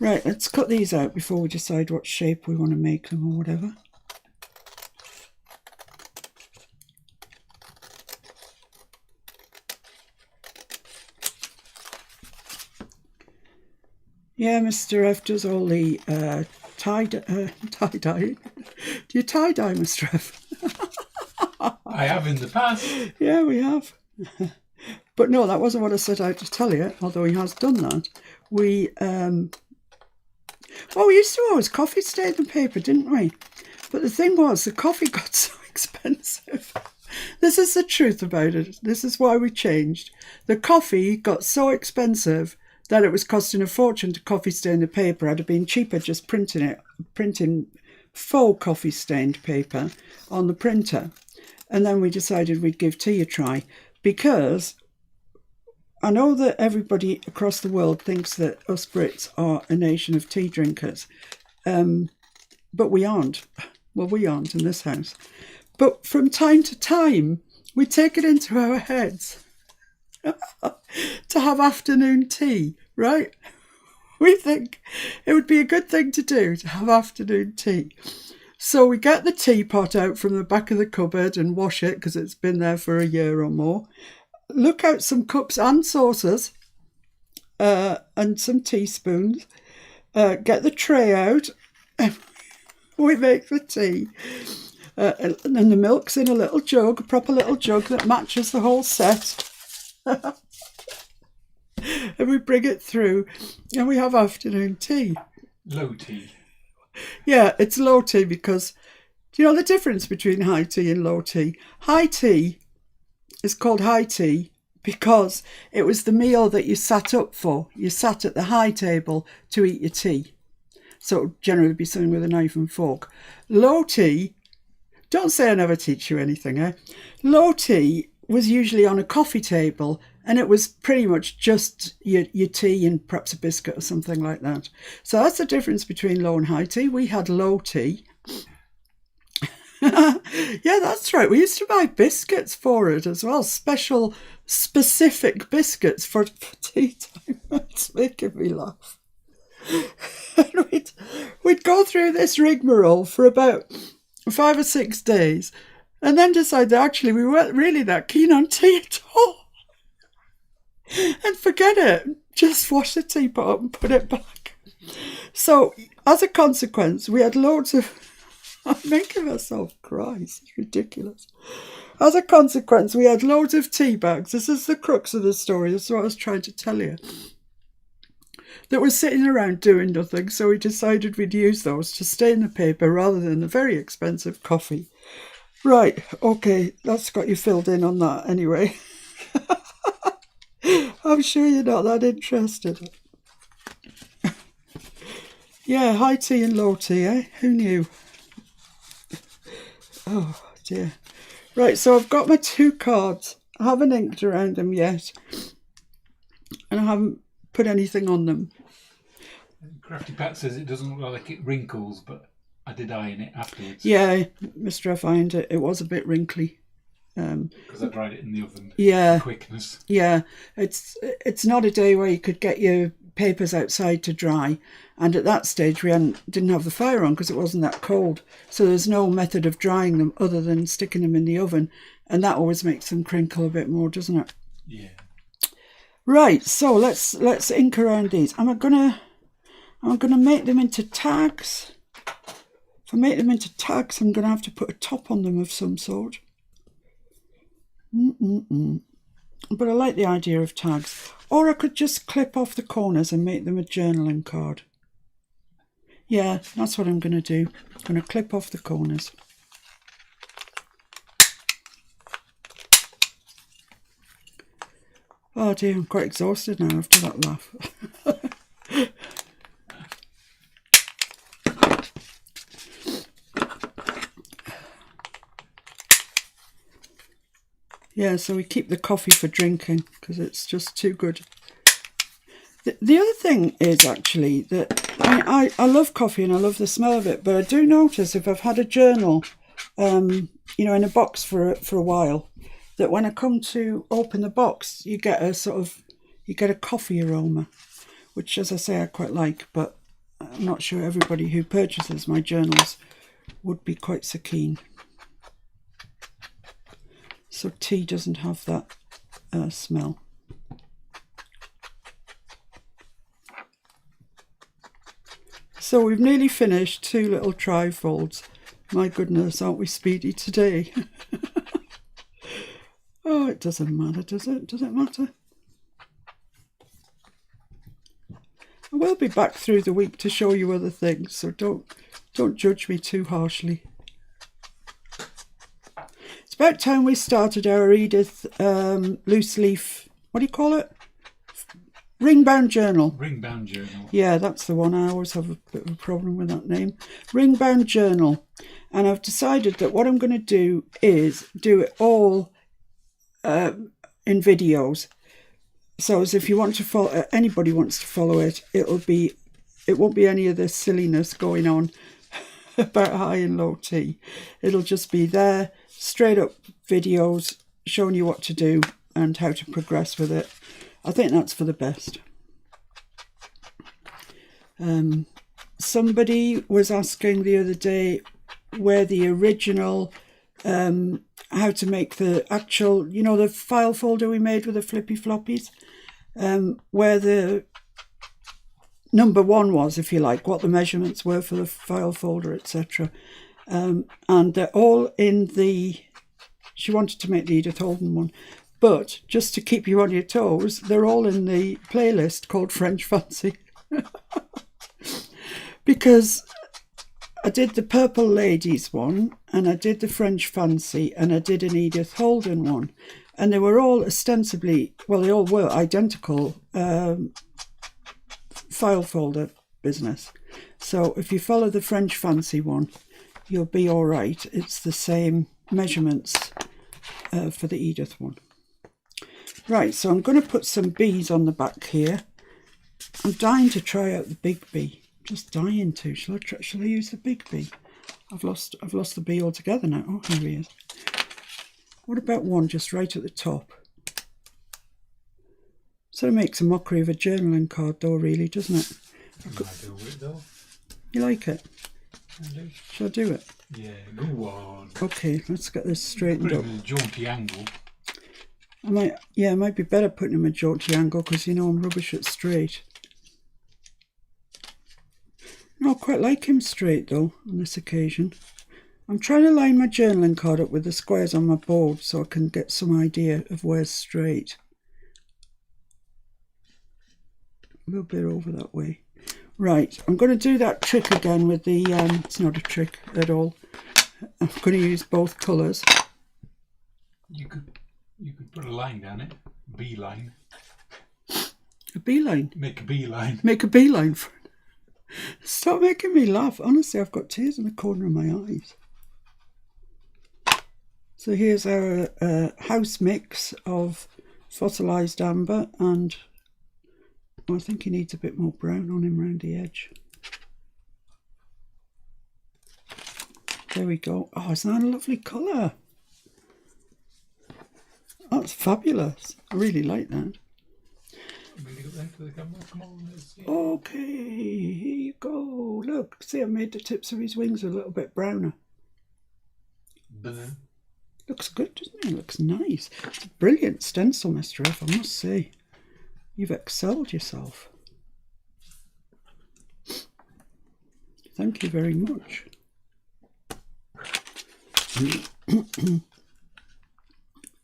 Right, let's cut these out before we decide what shape we want to make them or whatever. Yeah, Mr. F does all the tie-dye. Do you tie-dye, Mr. F? I have in the past. Yeah, we have. But no, that wasn't what I set out to tell you, although he has done that. We used to always coffee stain the paper, didn't we? But the thing was, the coffee got so expensive. This is the truth about it. This is why we changed. The coffee got so expensive that it was costing a fortune to coffee stain the paper. It'd have been cheaper just printing faux coffee stained paper on the printer. And then we decided we'd give tea a try, because I know that everybody across the world thinks that us Brits are a nation of tea drinkers, but we aren't. Well, we aren't in this house. But from time to time, we take it into our heads to have afternoon tea, right? We think it would be a good thing to do to have afternoon tea. So we get the teapot out from the back of the cupboard and wash it because it's been there for a year or more. Look out some cups and saucers and some teaspoons. Get the tray out. We make the tea. And the milk's in a little jug, a proper little jug that matches the whole set. And we bring it through and we have afternoon tea. Low tea. Yeah, it's low tea because, do you know the difference between high tea and low tea? High tea is called high tea because it was the meal that you sat up for. You sat at the high table to eat your tea. So it would generally be something with a knife and fork. Low tea, don't say I never teach you anything, eh? Low tea was usually on a coffee table and it was pretty much just your tea and perhaps a biscuit or something like that. So that's the difference between low and high tea. We had low tea. Yeah, that's right. We used to buy biscuits for it as well. Special, specific biscuits for tea time. It's making me laugh. And we'd go through this rigmarole for about 5 or 6 days and then decide that actually we weren't really that keen on tea at all. And forget it. Just wash the teapot up and put it back. So as a consequence, we had loads of... I'm making myself cry. It's ridiculous. As a consequence, we had loads of tea bags. This is the crux of the story. This is what I was trying to tell you. That were sitting around doing nothing. So we decided we'd use those to stain the paper rather than the very expensive coffee. Right. Okay. That's got you filled in on that anyway. I'm sure you're not that interested. Yeah, high tea and low tea, eh? Who knew? Oh, dear. Right, so I've got my 2 cards. I haven't inked around them yet. And I haven't put anything on them. Crafty Pat says it doesn't look like it wrinkles, but I did iron it afterwards. Yeah, Mr. F ironed it. It was a bit wrinkly. Because I dried it in the oven. Yeah. For quickness. Yeah, it's not a day where you could get your papers outside to dry, and at that stage we didn't have the fire on because it wasn't that cold, so there's no method of drying them other than sticking them in the oven, and that always makes them crinkle a bit more, doesn't it? Yeah. Right, so let's ink around these. I'm gonna make them into tags. If I make them into tags, I'm gonna have to put a top on them of some sort. But I like the idea of tags. Or I could just clip off the corners and make them a journaling card. Yeah, that's what I'm going to do. I'm going to clip off the corners. Oh dear, I'm quite exhausted now after that laugh. Yeah, so we keep the coffee for drinking because it's just too good. The other thing is actually that I love coffee and I love the smell of it, but I do notice if I've had a journal, in a box for a while, that when I come to open the box, you get a coffee aroma, which, as I say, I quite like, but I'm not sure everybody who purchases my journals would be quite so keen. So tea doesn't have that smell. So we've nearly finished 2 little trifolds. My goodness, aren't we speedy today? Oh, it doesn't matter, does it? Does it matter? I will be back through the week to show you other things, so don't judge me too harshly. It's about time we started our Edith loose leaf, what do you call it? Ring-bound journal. Ring-bound journal. Yeah, that's the one. I always have a bit of a problem with that name. Ring-bound journal. And I've decided that what I'm going to do is do it all in videos. So as if you want to follow, anybody wants to follow it, it won't be any of this silliness going on about high and low T. It'll just be there, straight up videos showing you what to do and how to progress with it. I think that's for the best. Somebody was asking the other day where the original, how to make the actual, you know, the file folder we made with the flippy floppies, where the number 1 was, if you like, what the measurements were for the file folder, etc. And they're all in the, she wanted to make the Edith Holden one, but just to keep you on your toes, they're all in the playlist called French Fancy. Because I did the Purple Ladies one, and I did the French Fancy, and I did an Edith Holden one. And they were all ostensibly, well, they all were identical file folder business. So if you follow the French Fancy one, you'll be all right. It's the same measurements for the Edith one. Right, so I'm going to put some bees on the back here. I'm dying to try out the big bee. Just dying to. Shall I use the big bee? I've lost the bee altogether now. Oh, here he is. What about one just right at the top? Sort of makes a mockery of a journaling card though, really, doesn't it? I do it though. You like it? I do. Shall I do it? Yeah, go on. Okay, let's get this straightened Put up. it in a jaunty angle. It might be better putting him a jaunty angle because, you know, I'm rubbish at straight. No, I quite like him straight though on this occasion. I'm trying to line my journaling card up with the squares on my board so I can get some idea of where's straight. A little bit over that way. Right, I'm going to do that trick again with the, it's not a trick at all. I'm going to use both colours. You could put a line down it. Bee line. A beeline? Make a beeline. Make a beeline for it. Stop making me laugh. Honestly, I've got tears in the corner of my eyes. So here's our house mix of fossilised amber, and I think he needs a bit more brown on him around the edge. There we go. Oh, isn't that a lovely colour? That's fabulous. I really like that. Okay, here you go. Look, see, I made the tips of his wings a little bit browner. Looks good, doesn't it? Looks nice. It's a brilliant stencil, Mr. F, I must say. You've excelled yourself. Thank you very much.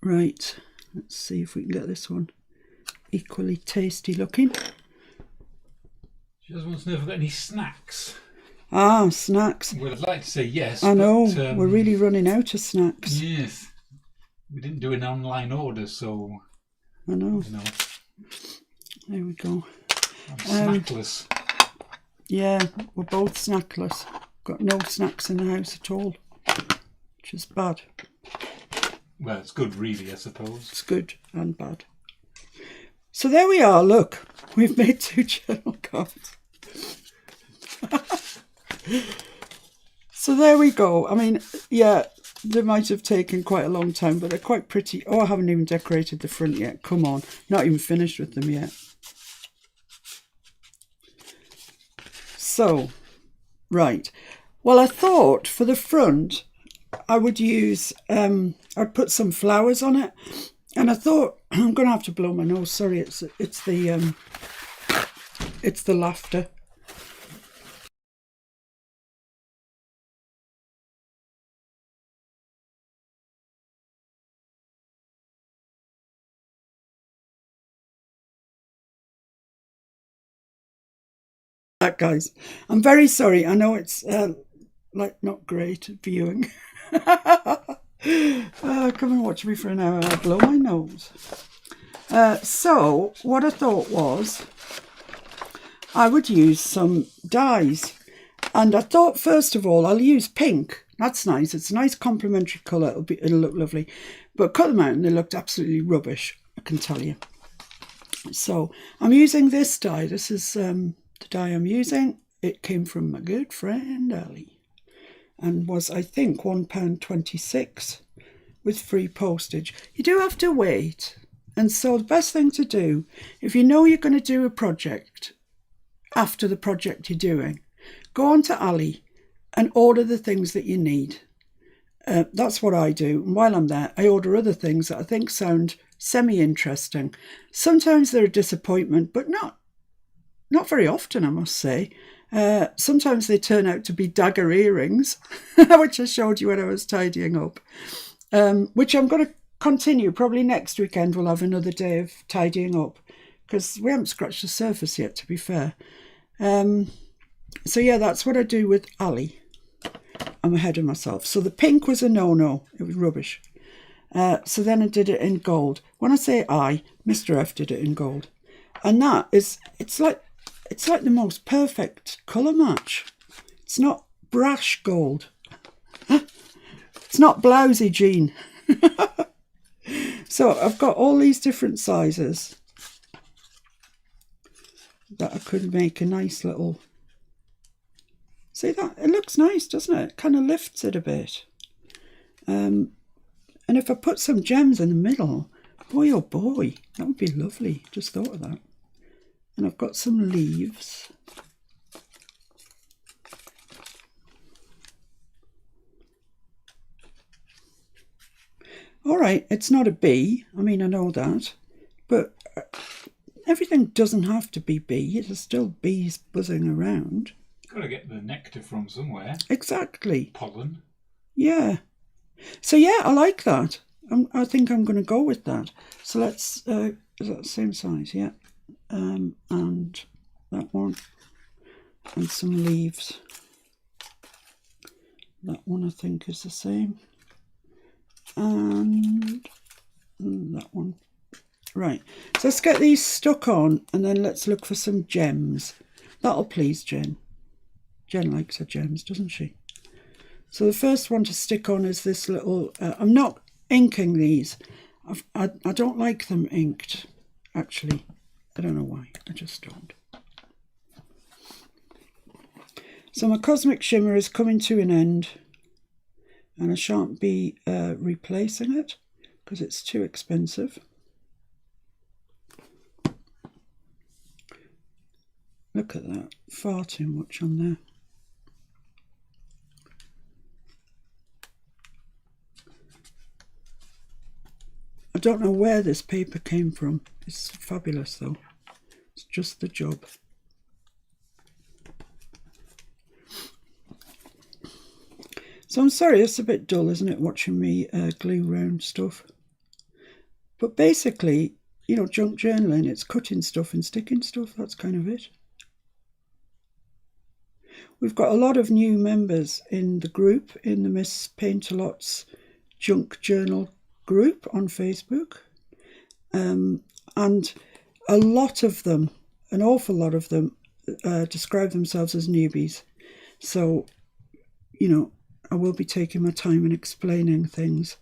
Right, let's see if we can get this one equally tasty looking. She just wants to know if we've got any snacks. Ah, snacks. Well, I'd like to say yes. I know, but, we're really running out of snacks. Yes. We didn't do an online order, so... I know. You know. There we go. I'm snackless. Yeah, we're both snackless. Got no snacks in the house at all, which is bad. Well, it's good really, I suppose. It's good and bad. So there we are, look. We've made 2 journal cards. So there we go. I mean, yeah, they might have taken quite a long time, but they're quite pretty. Oh, I haven't even decorated the front yet. Come on. Not even finished with them yet. So, right. Well, I thought for the front, I would use, I'd put some flowers on it. And I thought, I'm going to have to blow my nose. Sorry, it's the laughter. Guys, I'm very sorry. I know it's like not great viewing. Come and watch me for an hour. I'll blow my nose. So what I thought was I would use some dyes, and I thought first of all I'll use pink. That's nice. It's a nice complementary colour. It'll look lovely. But cut them out and they looked absolutely rubbish, I can tell you. So I'm using this dye. This is the dye I'm using. It came from my good friend Ali and was, I think, £1.26 with free postage. You do have to wait. And so the best thing to do, if you know you're going to do a project after the project you're doing, go on to Ali and order the things that you need. That's what I do. And while I'm there, I order other things that I think sound semi-interesting. Sometimes they're a disappointment, but not very often, I must say. Sometimes they turn out to be dagger earrings, which I showed you when I was tidying up, which I'm going to continue. Probably next weekend we'll have another day of tidying up because we haven't scratched the surface yet, to be fair. So yeah, that's what I do with Ali. I'm ahead of myself. So the pink was a no-no. It was rubbish. So then I did it in gold. When I say I, Mr. F did it in gold. And that is, it's like the most perfect colour match. It's not brash gold. It's not blousy jean. So I've got all these different sizes that I could make a nice little... See that? It looks nice, doesn't it? It kind of lifts it a bit. And if I put some gems in the middle, boy oh boy, that would be lovely. Just thought of that. And I've got some leaves. All right, it's not a bee. I mean, I know that. But everything doesn't have to be bee. There's still bees buzzing around. Got to get the nectar from somewhere. Exactly. Pollen. Yeah. So yeah, I like that. I think I'm going to go with that. So let's, is that the same size? Yeah. And that one. And some leaves. That one I think is the same. And that one. Right. So let's get these stuck on and then let's look for some gems. That'll please Jen. Jen likes her gems, doesn't she? So the first one to stick on is this little... I'm not inking these. I don't like them inked, actually. I don't know why. I just don't. So my Cosmic Shimmer is coming to an end. And I shan't be replacing it because it's too expensive. Look at that. Far too much on there. I don't know where this paper came from. It's fabulous though. It's just the job. So I'm sorry, it's a bit dull, isn't it, watching me glue round stuff. But basically, you know, junk journaling, it's cutting stuff and sticking stuff. That's kind of it. We've got a lot of new members in the group, in the Miss Paintalot's Junk Journal group on Facebook. And a lot of them, an awful lot of them, describe themselves as newbies. So, you know, I will be taking my time and explaining things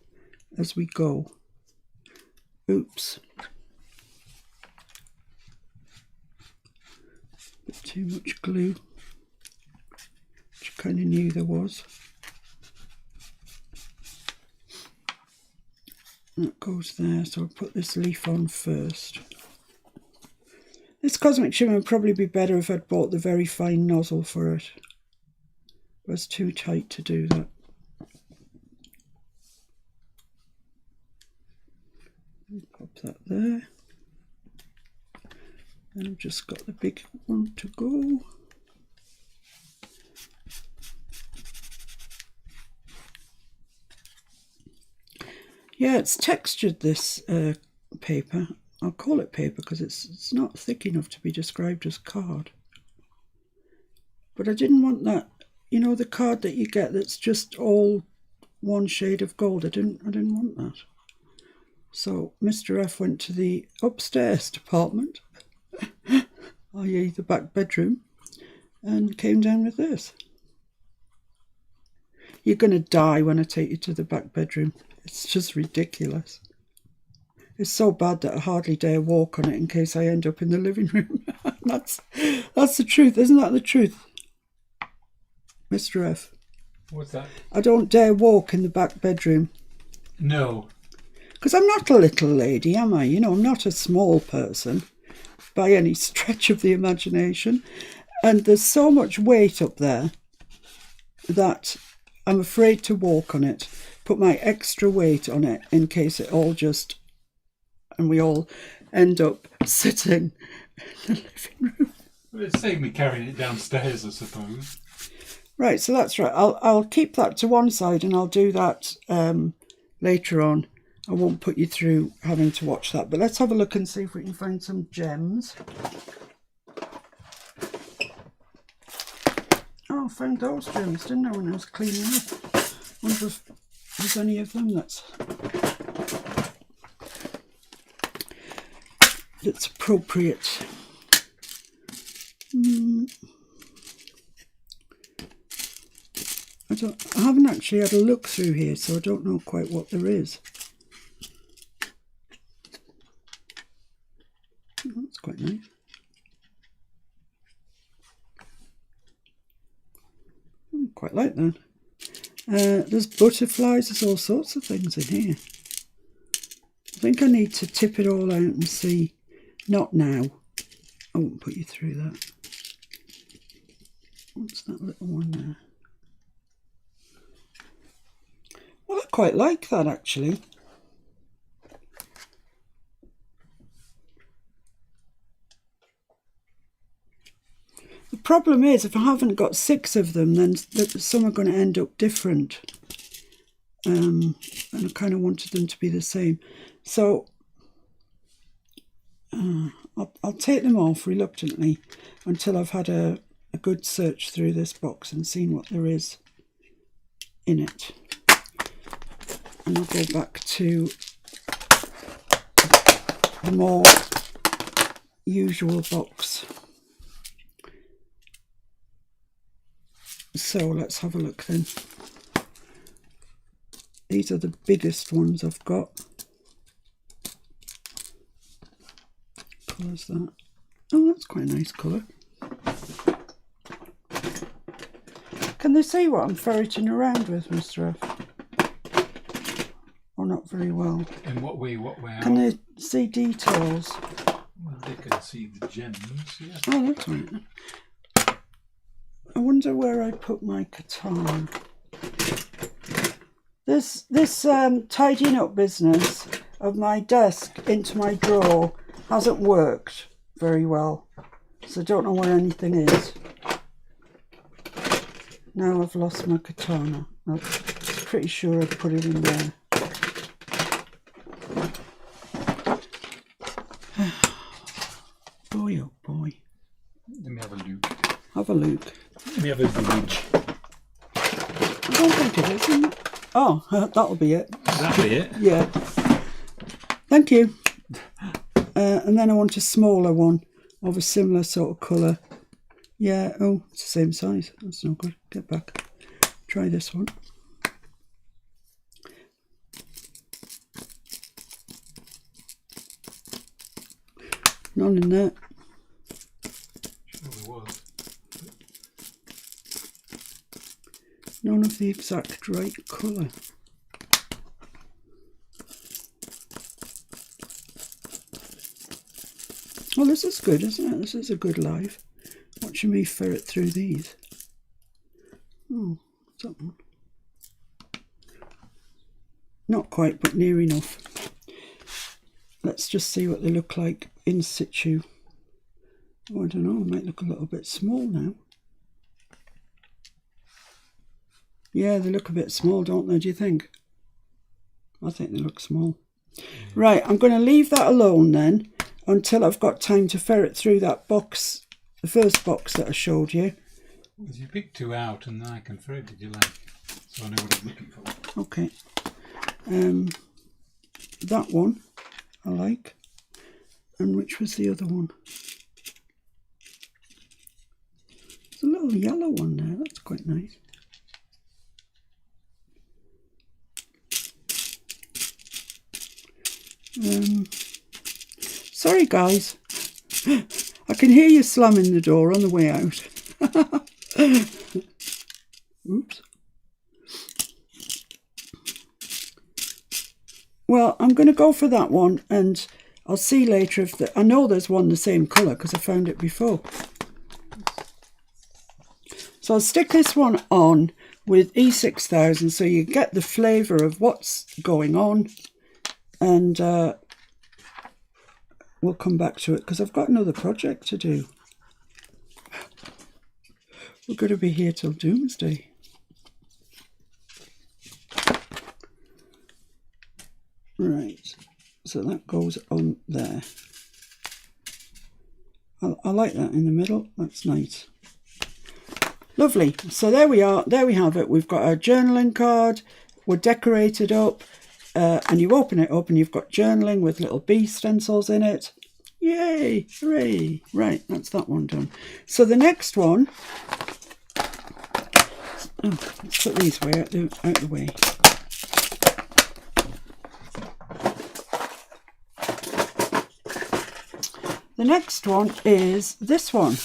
as we go. Oops. Bit too much glue, which I kind of knew there was. That goes there, so I'll put this leaf on first. This Cosmic Shimmer would probably be better if I'd bought the very fine nozzle for it. It was too tight to do that. Pop that there. And I've just got the big one to go. Yeah, it's textured, this paper. I'll call it paper because it's not thick enough to be described as card. But I didn't want that, you know, the card that you get that's just all one shade of gold. I didn't want that. So Mr. F went to the upstairs department, i.e. the back bedroom, and came down with this. You're going to die when I take you to the back bedroom. It's just ridiculous. It's so bad that I hardly dare walk on it in case I end up in the living room. That's the truth, isn't that the truth, Mr. F? What's that? I don't dare walk in the back bedroom. No. Because I'm not a little lady, am I? You know, I'm not a small person by any stretch of the imagination. And there's so much weight up there that I'm afraid to walk on it. Put my extra weight on it in case it all just... and we all end up sitting in the living room. Well, it'd save me carrying it downstairs, I suppose. Right, so that's right. I'll keep that to one side and I'll do that later on. I won't put you through having to watch that, but let's have a look and see if we can find some gems. Oh, I found those gems, didn't I, when I was cleaning up? Wonder if there's any of them that's appropriate. I haven't actually had a look through here, so I don't know quite what there is. Oh, that's quite nice. Quite like that. There's butterflies, there's all sorts of things in here. I think I need to tip it all out and see. Not now. I won't put you through that. What's that little one there? Well, I quite like that actually. The problem is, if I haven't got 6 of them, then some are going to end up different. And I kind of wanted them to be the same. So I'll take them off reluctantly until I've had a good search through this box and seen what there is in it. And I'll go back to the more usual box. So let's have a look then. These are the biggest ones I've got. Colour's that? Oh, that's quite a nice colour. Can they see what I'm ferreting around with, Mr. F? Or not very well? In what way? What way? Can they see details? Well, they can see the gems, yeah. Oh, that's right. I wonder where I put my katana. This tidying up business of my desk into my drawer hasn't worked very well. So I don't know where anything is. Now I've lost my katana. I'm pretty sure I put it in there. Boy, oh boy. Let me have a look. Have a look. Let me have a bridge. I don't think it is, isn't it? Oh, that'll be it. That'll be it? Yeah. Thank you. And then I want a smaller one of a similar sort of colour. Yeah, oh, it's the same size. That's no good. Get back. Try this one. None in there. Surely was. None of the exact right colour. Well, this is good, isn't it? This is a good live. Watching me ferret through these. Oh, what's that one? Not quite, but near enough. Let's just see what they look like in situ. Oh, I don't know, they might look a little bit small now. Yeah, they look a bit small, don't they, do you think? I think they look small. Right, I'm going to leave that alone then until I've got time to ferret through that box, the first box that I showed you. Well, you pick 2 out and then I can throw it, did you like? So I know what I'm looking for. Okay. That one I like. And which was the other one? There's a little yellow one there, that's quite nice. Sorry guys, I can hear you slamming the door on the way out. Oops. Well, I'm going to go for that one, and I'll see later if I know there's one the same colour because I found it before. So I'll stick this one on with E6000 so you get the flavour of what's going on, and we'll come back to it because I've got another project to do. We're going to be here till doomsday. Right, so that goes on there. I like that in the middle, that's nice. Lovely, so there we are, there we have it. We've got our journaling card, we're decorated up, and you open it up and you've got journaling with little bee stencils in it. Yay, hooray. Right, that's that one done. So the next one, let's put these away, out the way. The next one is this one.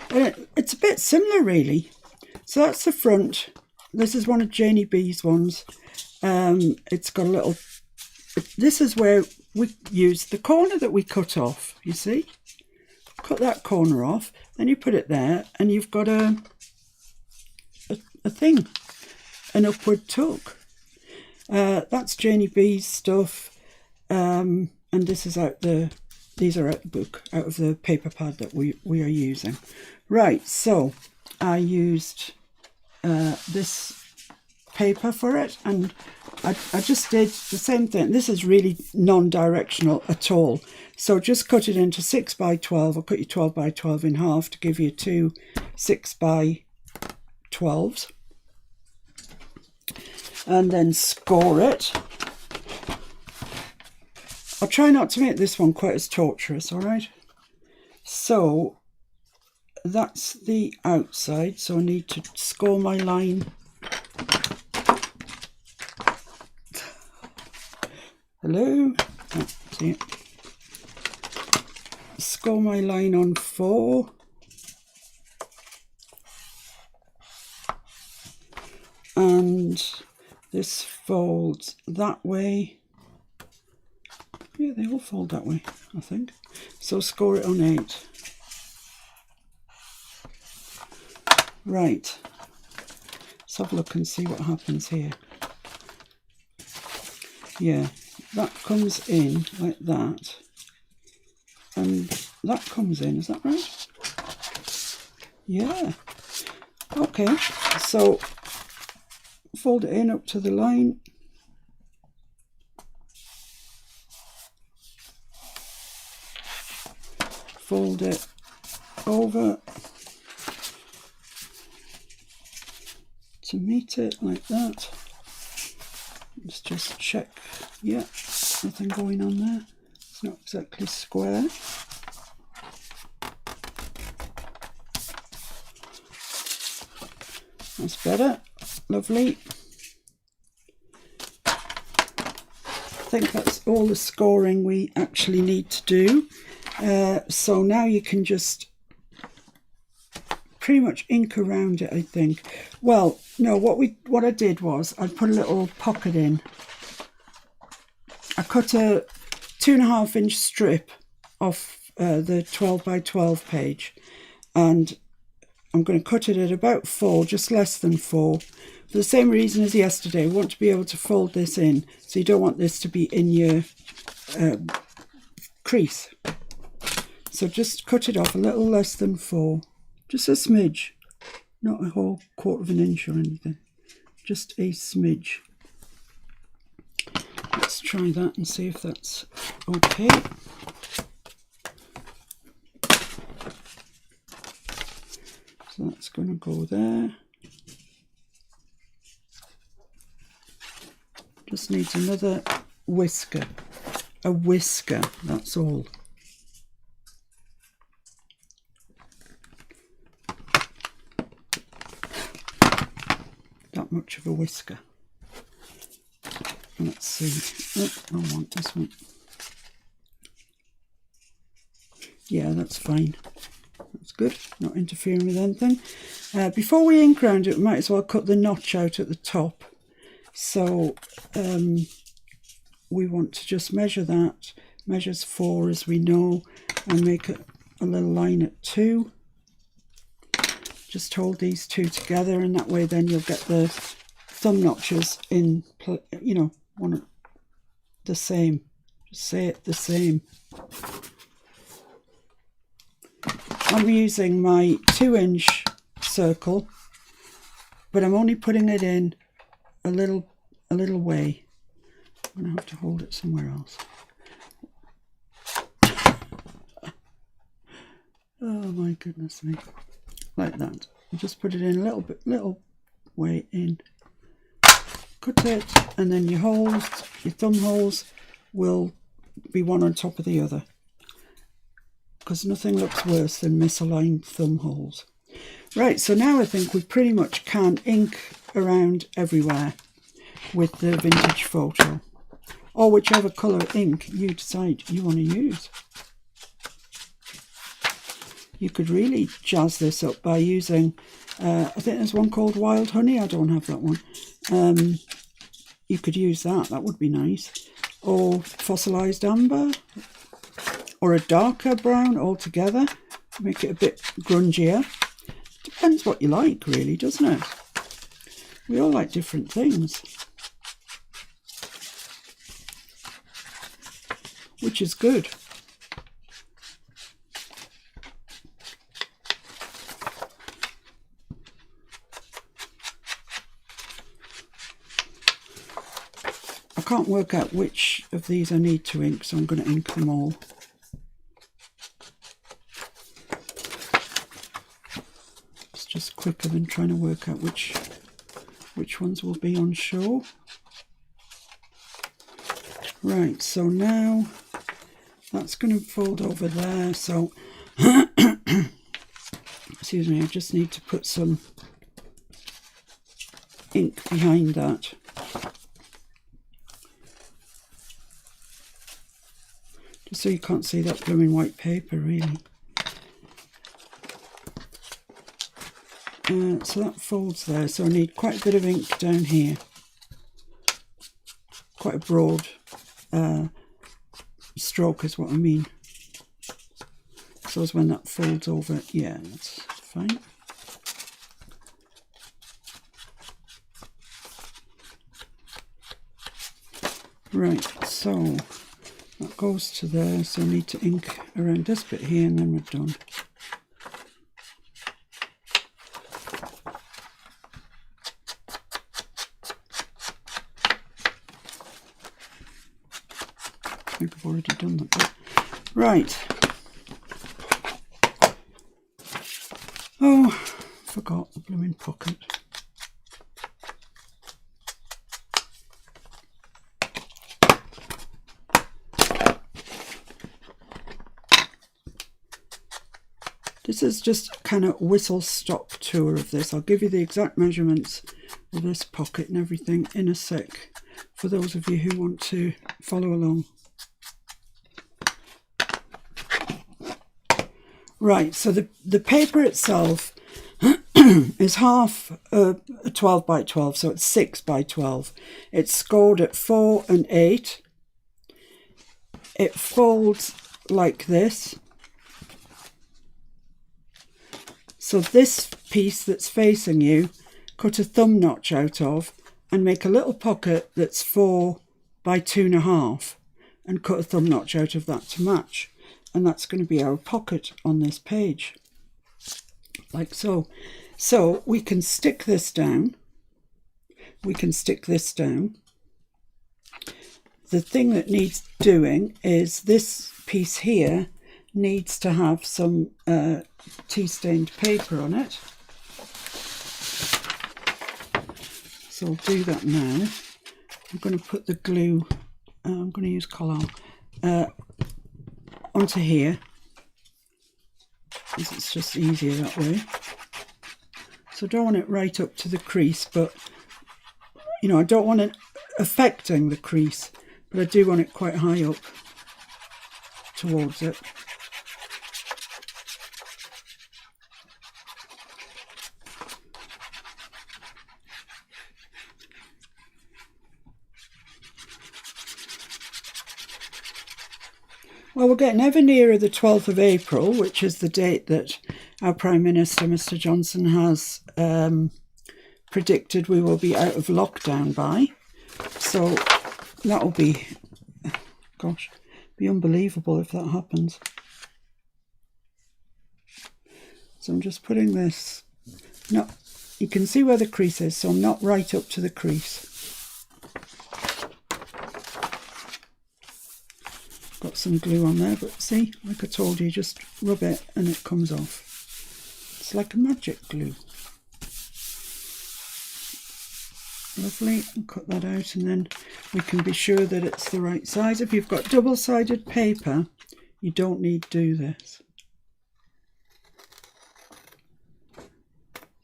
It's a bit similar really. So that's the front. This is one of Janie B's ones. It's got a little, this is where we use the corner that we cut off, you see? Cut that corner off, then you put it there and you've got a thing, an upward tuck. That's Janie B's stuff. And this is out the, these are out the book, out of the paper pad that we are using. Right, so I used this paper for it, and I just did the same thing. This is really non-directional at all. So just cut it into 6 by 12. I'll cut your 12 by 12 in half to give you two 6 by 12s. And then score it. I'll try not to make this one quite as torturous, all right? So that's the outside, so I need to score my line. Hello? Oh, see it. Score my line on 4. And this folds that way. Yeah, they all fold that way, I think. So score it on 8. Right. Let's have a look and see what happens here. Yeah, that comes in like that. And that comes in, is that right? Yeah. Okay, so fold it in up to the line. Fold it over to meet it like that. Let's just check. Yeah, nothing going on there. It's not exactly square. That's better. Lovely. I think that's all the scoring we actually need to do. So now you can just pretty much ink around it, I think. Well, no, what I did was I put a little pocket in. I cut a 2.5 inch strip off the 12 by 12 page, and I'm going to cut it at about 4, just less than 4, for the same reason as yesterday. We want to be able to fold this in, so you don't want this to be in your crease. So just cut it off a little less than 4, just a smidge, not a whole 1/4 inch or anything, just a smidge. Let's try that and see if that's okay. So that's going to go there. Just needs another whisker, a whisker, that's all. That much of a whisker. Let's see. Oh, I want this one. Yeah, that's fine. That's good, not interfering with anything. Before we ink around it, we might as well cut the notch out at the top. So we want to just measure that. Measures 4 as we know, and make a little line at 2. Just hold these two together, and that way then you'll get the thumb notches in, you know, the same. Just say it the same. I'm using my 2-inch circle, but I'm only putting it in a little way. I'm going to have to hold it somewhere else. Oh my goodness me. Like that. You just put it in a little way in. Cut it, and then your holes, your thumb holes, will be one on top of the other. Because nothing looks worse than misaligned thumb holes. Right, so now I think we pretty much can ink around everywhere with the vintage photo, or whichever colour ink you decide you want to use. You could really jazz this up by using, I think there's one called Wild Honey. I don't have that one. You could use that. That would be nice. Or fossilised amber, or a darker brown altogether. Make it a bit grungier. Depends what you like, really, doesn't it? We all like different things, which is good. I can't work out which of these I need to ink, so I'm going to ink them all. It's just quicker than trying to work out which ones will be on show. Right, so now that's going to fold over there, so excuse me, I just need to put some ink behind that. Just so you can't see that blooming white paper, really. So that folds there, so I need quite a bit of ink down here. Quite a broad stroke is what I mean. So as when that folds over, yeah, that's fine. Right, so that goes to there, so I need to ink around this bit here, and then we're done. I think I've already done that bit. Right. Oh, forgot the blooming pocket. This is just kind of whistle-stop tour of this. I'll give you the exact measurements of this pocket and everything in a sec, for those of you who want to follow along. Right, so the paper itself is half a 12 by 12, so it's 6 by 12. It's scored at 4 and 8. It folds like this. So this piece that's facing you, cut a thumb notch out of and make a little pocket that's 4 by 2.5 and cut a thumb notch out of that to match. And that's going to be our pocket on this page, like so. So we can stick this down. We can stick this down. The thing that needs doing is this piece here needs to have some tea-stained paper on it. So I'll do that now. I'm going to put the glue, I'm going to use Collall, onto here, because it's just easier that way. So I don't want it right up to the crease, but you know, I don't want it affecting the crease, but I do want it quite high up towards it. Well, we're getting ever nearer the 12th of April, which is the date that our Prime Minister, Mr. Johnson, has predicted we will be out of lockdown by. So that will be, gosh, be unbelievable if that happens. So I'm just putting this, no, you can see where the crease is, so I'm not right up to the crease. Got some glue on there, but see, like I told you, just rub it and it comes off. It's like a magic glue. Lovely, I'll cut that out and then we can be sure that it's the right size. If you've got double-sided paper, you don't need to do this.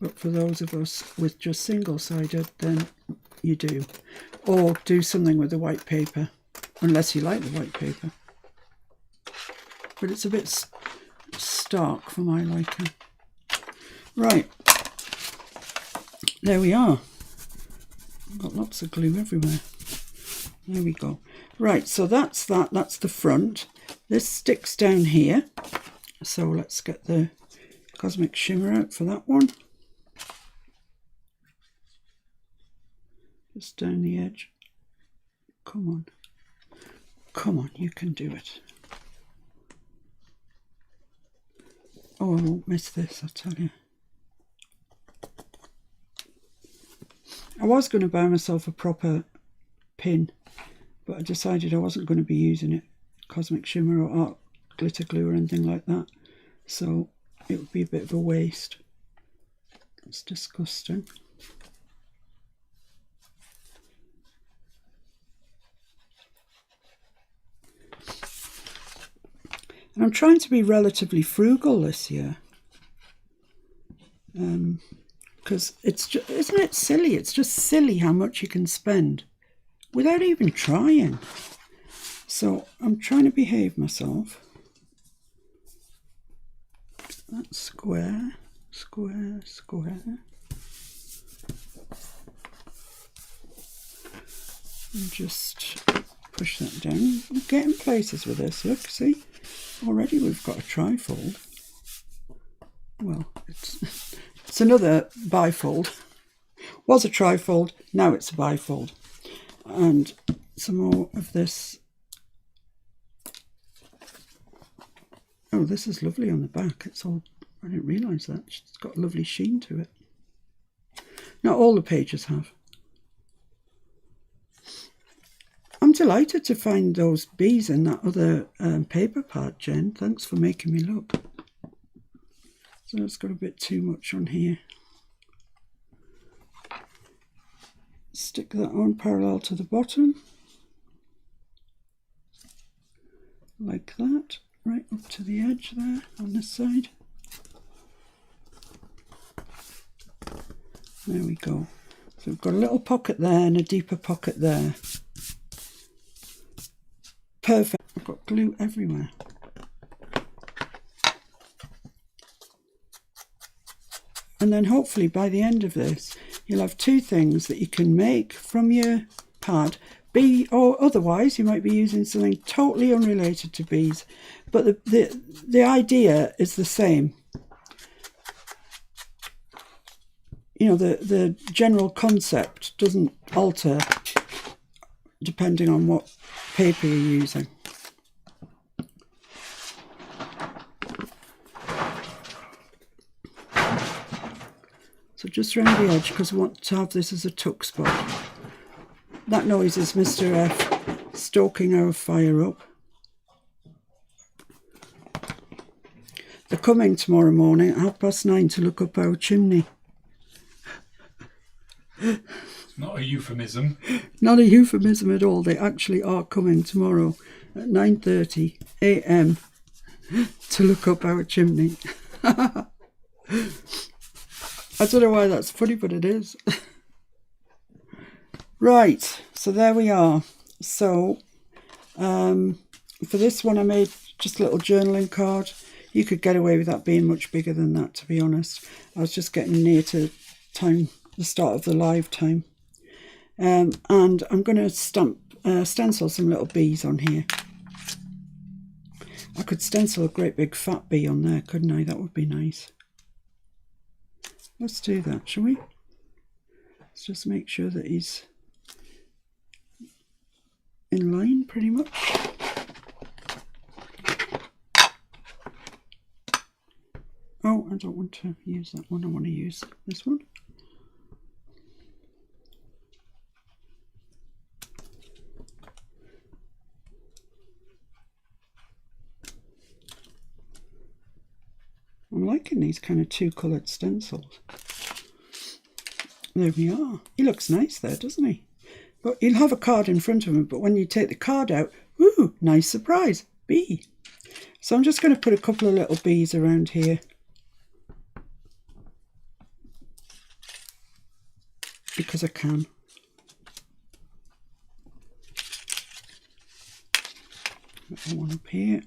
But for those of us with just single-sided, then you do. Or do something with the white paper, unless you like the white paper. But it's a bit stark for my liking. Right, there we are. I've got lots of glue everywhere. There we go. Right, so that's that's the front. This sticks down here. So let's get the Cosmic Shimmer out for that one. Just down the edge. Come on. Come on, you can do it. Oh, I won't miss this, I tell you. I was going to buy myself a proper pin, but I decided I wasn't going to be using it, Cosmic Shimmer or art glitter glue or anything like that. So it would be a bit of a waste. It's disgusting. And I'm trying to be relatively frugal this year. Because it's just, isn't it silly? It's just silly how much you can spend without even trying. So I'm trying to behave myself. That's square, square, square. And just push that down. I'm getting places with this, look, see? Already we've got a trifold. Well, it's another bifold. Was a trifold, now it's a bifold. And some more of this. Oh, this is lovely on the back. It's all, I didn't realise that. It's got a lovely sheen to it. Not all the pages have. I'm delighted to find those bees in that other paper pad, Jen. Thanks for making me look. So it's got a bit too much on here. Stick that on parallel to the bottom. Like that. Right up to the edge there on this side. There we go. So we've got a little pocket there and a deeper pocket there. Perfect. I've got glue everywhere. And then hopefully by the end of this, you'll have two things that you can make from your pad. Bee, or otherwise you might be using something totally unrelated to bees. But the idea is the same. You know, the general concept doesn't alter depending on what paper you're using. So just around the edge, because I want to have this as a tuck spot. That noise is Mr. F stoking our fire up. They're coming tomorrow morning at 9:30 to look up our chimney. It's not a euphemism. Not a euphemism at all. They actually are coming tomorrow at 9:30 a.m. to look up our chimney. I don't know why that's funny, but it is. Right, so there we are. So for this one I made just a little journaling card. You could get away with that being much bigger than that, to be honest. I was just getting near to time, the start of the live time. And I'm going to stencil some little bees on here. I could stencil a great big fat bee on there, couldn't I? That would be nice. Let's do that, shall we? Let's just make sure that he's in line pretty much. Oh, I don't want to use that one. I want to use this one. I'm liking these kind of two-coloured stencils. There we are. He looks nice there, doesn't he? But he'll have a card in front of him, but when you take the card out, ooh, nice surprise, bee. So I'm just going to put a couple of little bees around here. Because I can. Put one up here.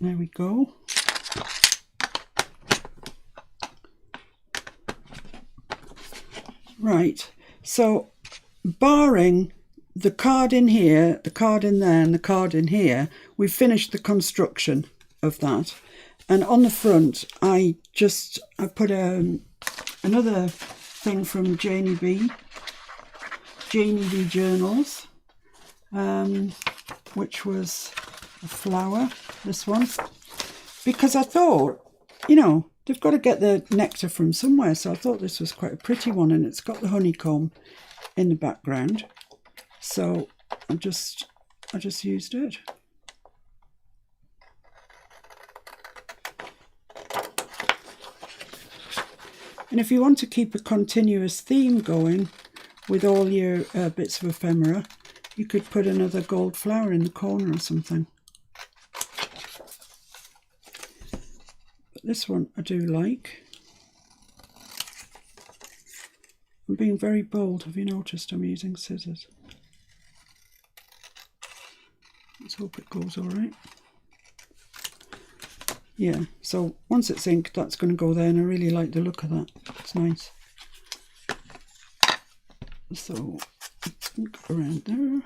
There we go. Right, so barring the card in here, the card in there and the card in here, we've finished the construction of that. And on the front, I put another thing from Janie B Journals, which was a flower, this one, because I thought, you know, they've got to get the nectar from somewhere, so I thought this was quite a pretty one, and it's got the honeycomb in the background, so I just used it. And if you want to keep a continuous theme going with all your bits of ephemera, you could put another gold flower in the corner or something. But this one I do like. I'm being very bold. Have you noticed I'm using scissors? Let's hope it goes all right. Yeah, so once it's inked, that's going to go there, and I really like the look of that. It's nice. So, ink around there.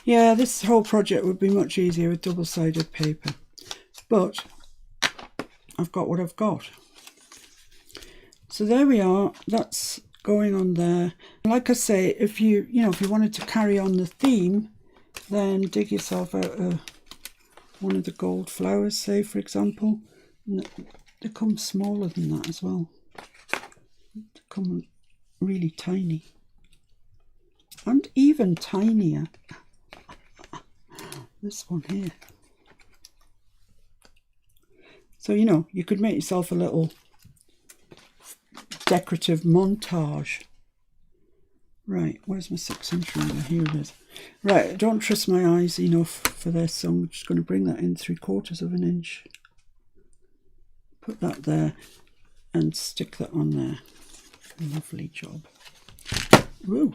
Yeah, this whole project would be much easier with double-sided paper, but I've got what I've got. So there we are. That's going on there. Like I say, if you wanted to carry on the theme, then dig yourself out one of the gold flowers, say, for example. And they come smaller than that as well. They come really tiny. And even tinier. This one here. So, you know, you could make yourself a little decorative montage. Right, where's my 6-inch ruler? Here it is. Right, I don't trust my eyes enough for this, so I'm just going to bring that in 3/4 of an inch. Put that there and stick that on there. Lovely job. Woo!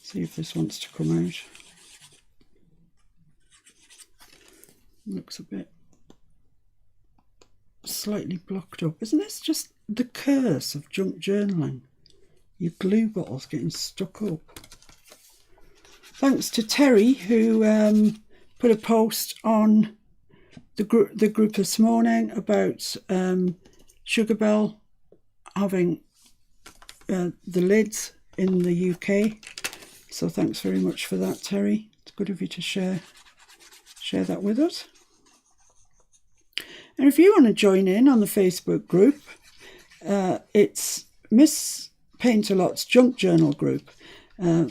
See if this wants to come out. Looks a bit slightly blocked up. Isn't this just the curse of junk journaling? Your glue bottles getting stuck up. Thanks to Terry, who put a post on the group this morning about Sugar Bell having the lids in the UK. So thanks very much for that, Terry. It's good of you to share that with us. And if you want to join in on the Facebook group, it's Miss Paintalot's Junk Journal group. We're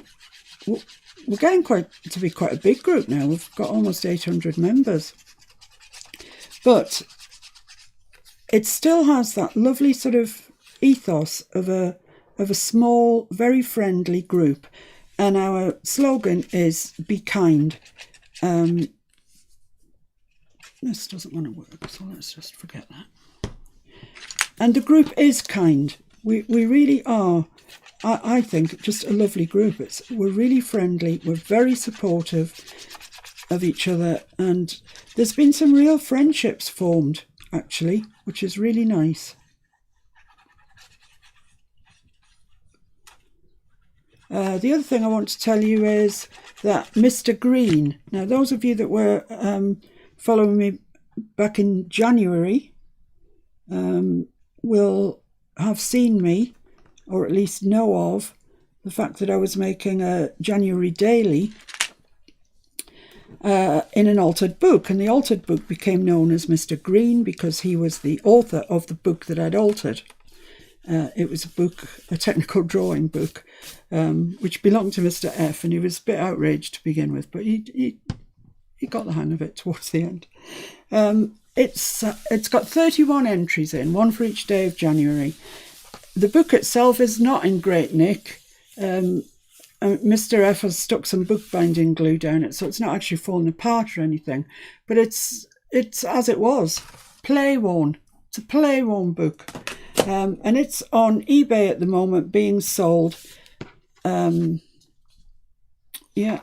getting to be quite a big group now. We've got almost 800 members. But it still has that lovely sort of ethos of a small, very friendly group. And our slogan is "Be kind." This doesn't want to work, so let's just forget that. And the group is kind. We really are, I think, just a lovely group. We're really friendly. We're very supportive. of each other, and there's been some real friendships formed actually, which is really nice. The other thing I want to tell you is that Mr. Green, now those of you that were following me back in January will have seen me, or at least know of the fact that I was making a January daily in an altered book, and the altered book became known as Mr. Green because he was the author of the book that I'd altered. It was a technical drawing book, which belonged to Mr. F, and he was a bit outraged to begin with, but he got the hang of it towards the end. It's got 31 entries in, one for each day of January. The book itself is not in great nick. Mr. F has stuck some bookbinding glue down it, so it's not actually fallen apart or anything, but it's as it was, play-worn. It's a play-worn book. And it's on eBay at the moment being sold. Yeah,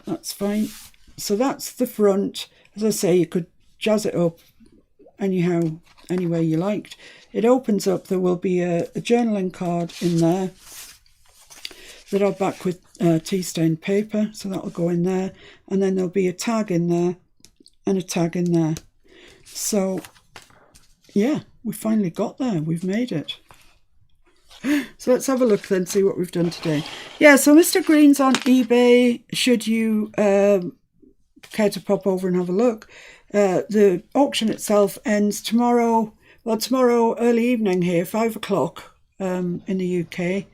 that's fine. So that's the front. As I say, you could jazz it up any way you liked. It opens up. There will be a journaling card in there that I'll back with tea stained paper, so that'll go in there, and then there'll be a tag in there and a tag in there. So yeah, we finally got there. We've made it. So let's have a look then, see what we've done today. Yeah, so Mr. Green's on eBay, should you care to pop over and have a look. The auction itself ends tomorrow, early evening here, 5 o'clock in the UK.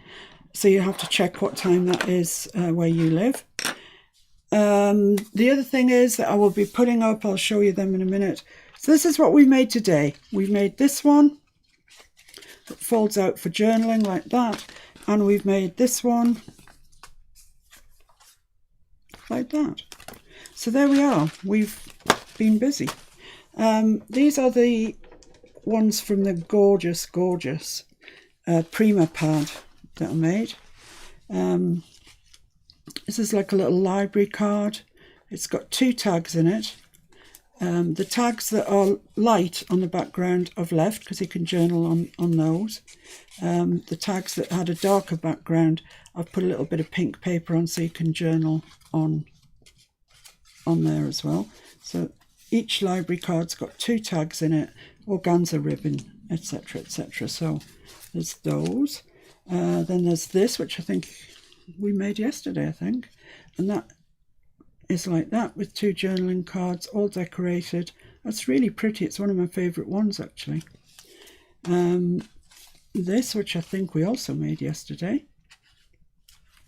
So you have to check what time that is where you live. The other thing is that I will be putting up, I'll show you them in a minute. So this is what we made today. We've made this one that folds out for journaling like that, and we've made this one like that. So there we are, we've been busy. These are the ones from the gorgeous Prima pad that I made. This is like a little library card. It's got 2 tags in it. The tags that are light on the background I've left because you can journal on those. The tags that had a darker background, I've put a little bit of pink paper on so you can journal on there as well. So each library card's got 2 tags in it, organza ribbon, etc, etc. So there's those. Then there's this, which I think we made yesterday, I think, and that is like that with 2 journaling cards all decorated. That's really pretty. It's one of my favourite ones actually. This, which I think we also made yesterday,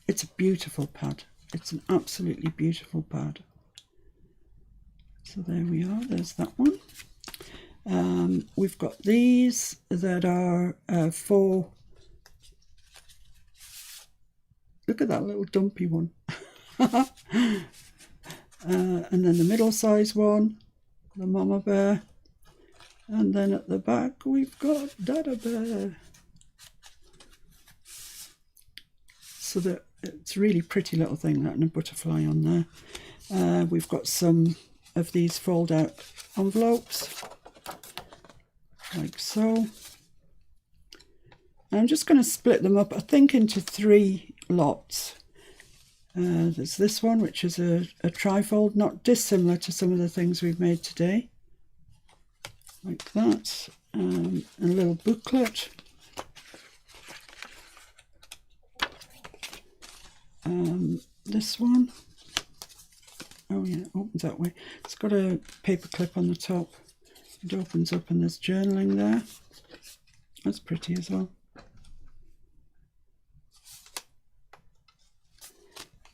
it's a beautiful pad. It's an absolutely beautiful pad. So there we are, there's that one. We've got these that are for, look at that little dumpy one. And then the middle size one, the mama bear, and then at the back we've got dada bear. So that it's a really pretty little thing, that, and a butterfly on there. We've got some of these fold out envelopes like so. I'm just going to split them up, I think, into 3 lots. There's this one, which is a trifold, not dissimilar to some of the things we've made today, like that. A little booklet. This one, oh yeah, it opens that way. It's got a paper clip on the top. It opens up and there's journaling there. That's pretty as well.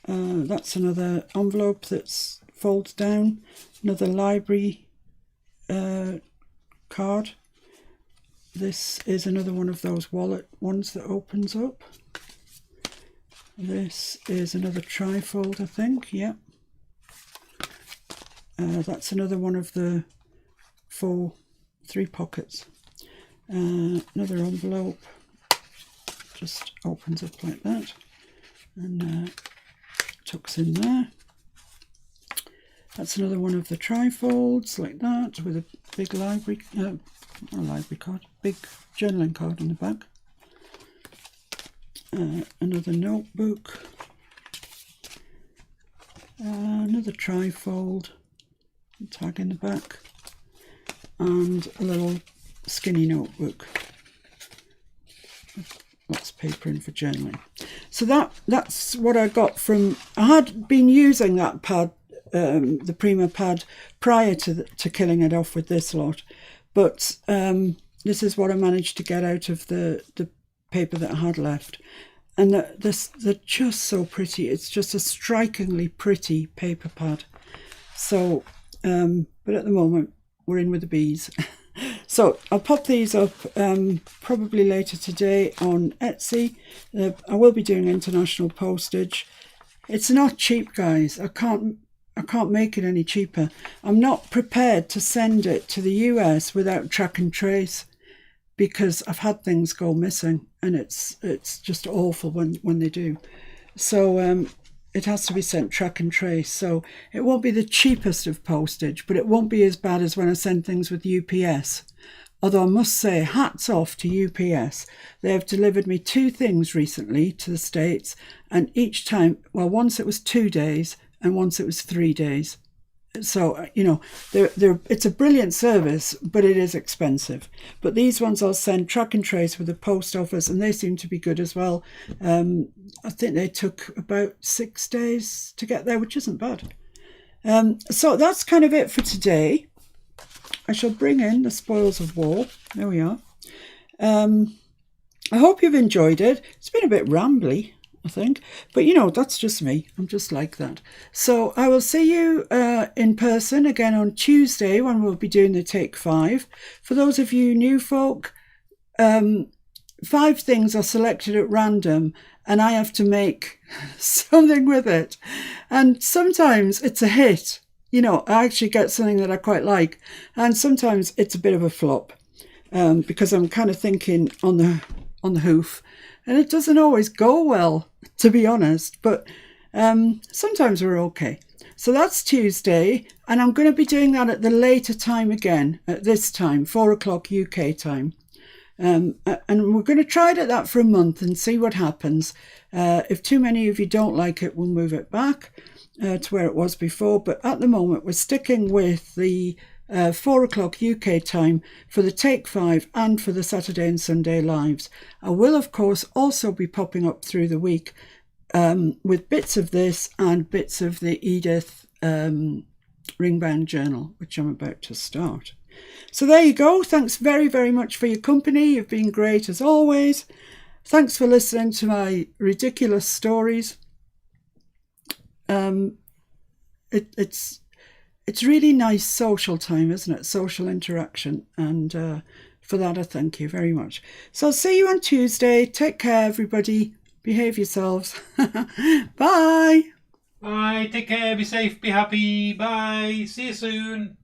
That's another envelope that's folds down, another library card. This is another one of those wallet ones that opens up. This is another trifold, I think, yeah. That's another one of the 3 pockets. Another envelope, just opens up like that and tucks in there. That's another one of the trifolds like that with a big library, not a library card, big journaling card on the back. Another notebook. Another trifold, tag in the back, and a little skinny notebook. Lots of paper in for journaling. So that's what I got from. I had been using that pad, the Prima pad, prior to killing it off with this lot, but this is what I managed to get out of the paper that I had left. And they're just so pretty. It's just a strikingly pretty paper pad. So, but at the moment, we're in with the bees. So I'll pop these up probably later today on Etsy. I will be doing international postage. It's not cheap, guys. I can't make it any cheaper. I'm not prepared to send it to the US without track and trace, because I've had things go missing, and it's just awful when they do. So it has to be sent track and trace. So it won't be the cheapest of postage, but it won't be as bad as when I send things with UPS. Although I must say, hats off to UPS. They have delivered me 2 things recently to the States, and each time, well, once it was 2 days and once it was 3 days. So, you know, it's a brilliant service, but it is expensive. But these ones I'll send track and trace with the post office, and they seem to be good as well. I think they took about 6 days to get there, which isn't bad. So that's kind of it for today. I shall bring in the spoils of war. There we are. I hope you've enjoyed it. It's been a bit rambly, I think, but you know, that's just me. I'm just like that. So I will see you in person again on Tuesday, when we'll be doing the take 5. For those of you new folk, 5 things are selected at random, and I have to make something with it. And sometimes it's a hit. You know, I actually get something that I quite like, and sometimes it's a bit of a flop, because I'm kind of thinking on the hoof, and it doesn't always go well, to be honest, but sometimes we're okay. So that's Tuesday, and I'm going to be doing that at the later time again, at this time, 4 o'clock UK time. And we're going to try it at that for a month and see what happens. If too many of you don't like it, we'll move it back to where it was before. But at the moment, we're sticking with the 4 o'clock UK time for the Take 5 and for the Saturday and Sunday lives. I will, of course, also be popping up through the week with bits of this and bits of the Edith Ringbound Journal, which I'm about to start. So there you go. Thanks very, very much for your company. You've been great as always. Thanks for listening to my ridiculous stories. It's really nice social time, isn't it? Social interaction. And for that, I thank you very much. So I'll see you on Tuesday. Take care, everybody. Behave yourselves. Bye. Bye. Take care. Be safe. Be happy. Bye. See you soon.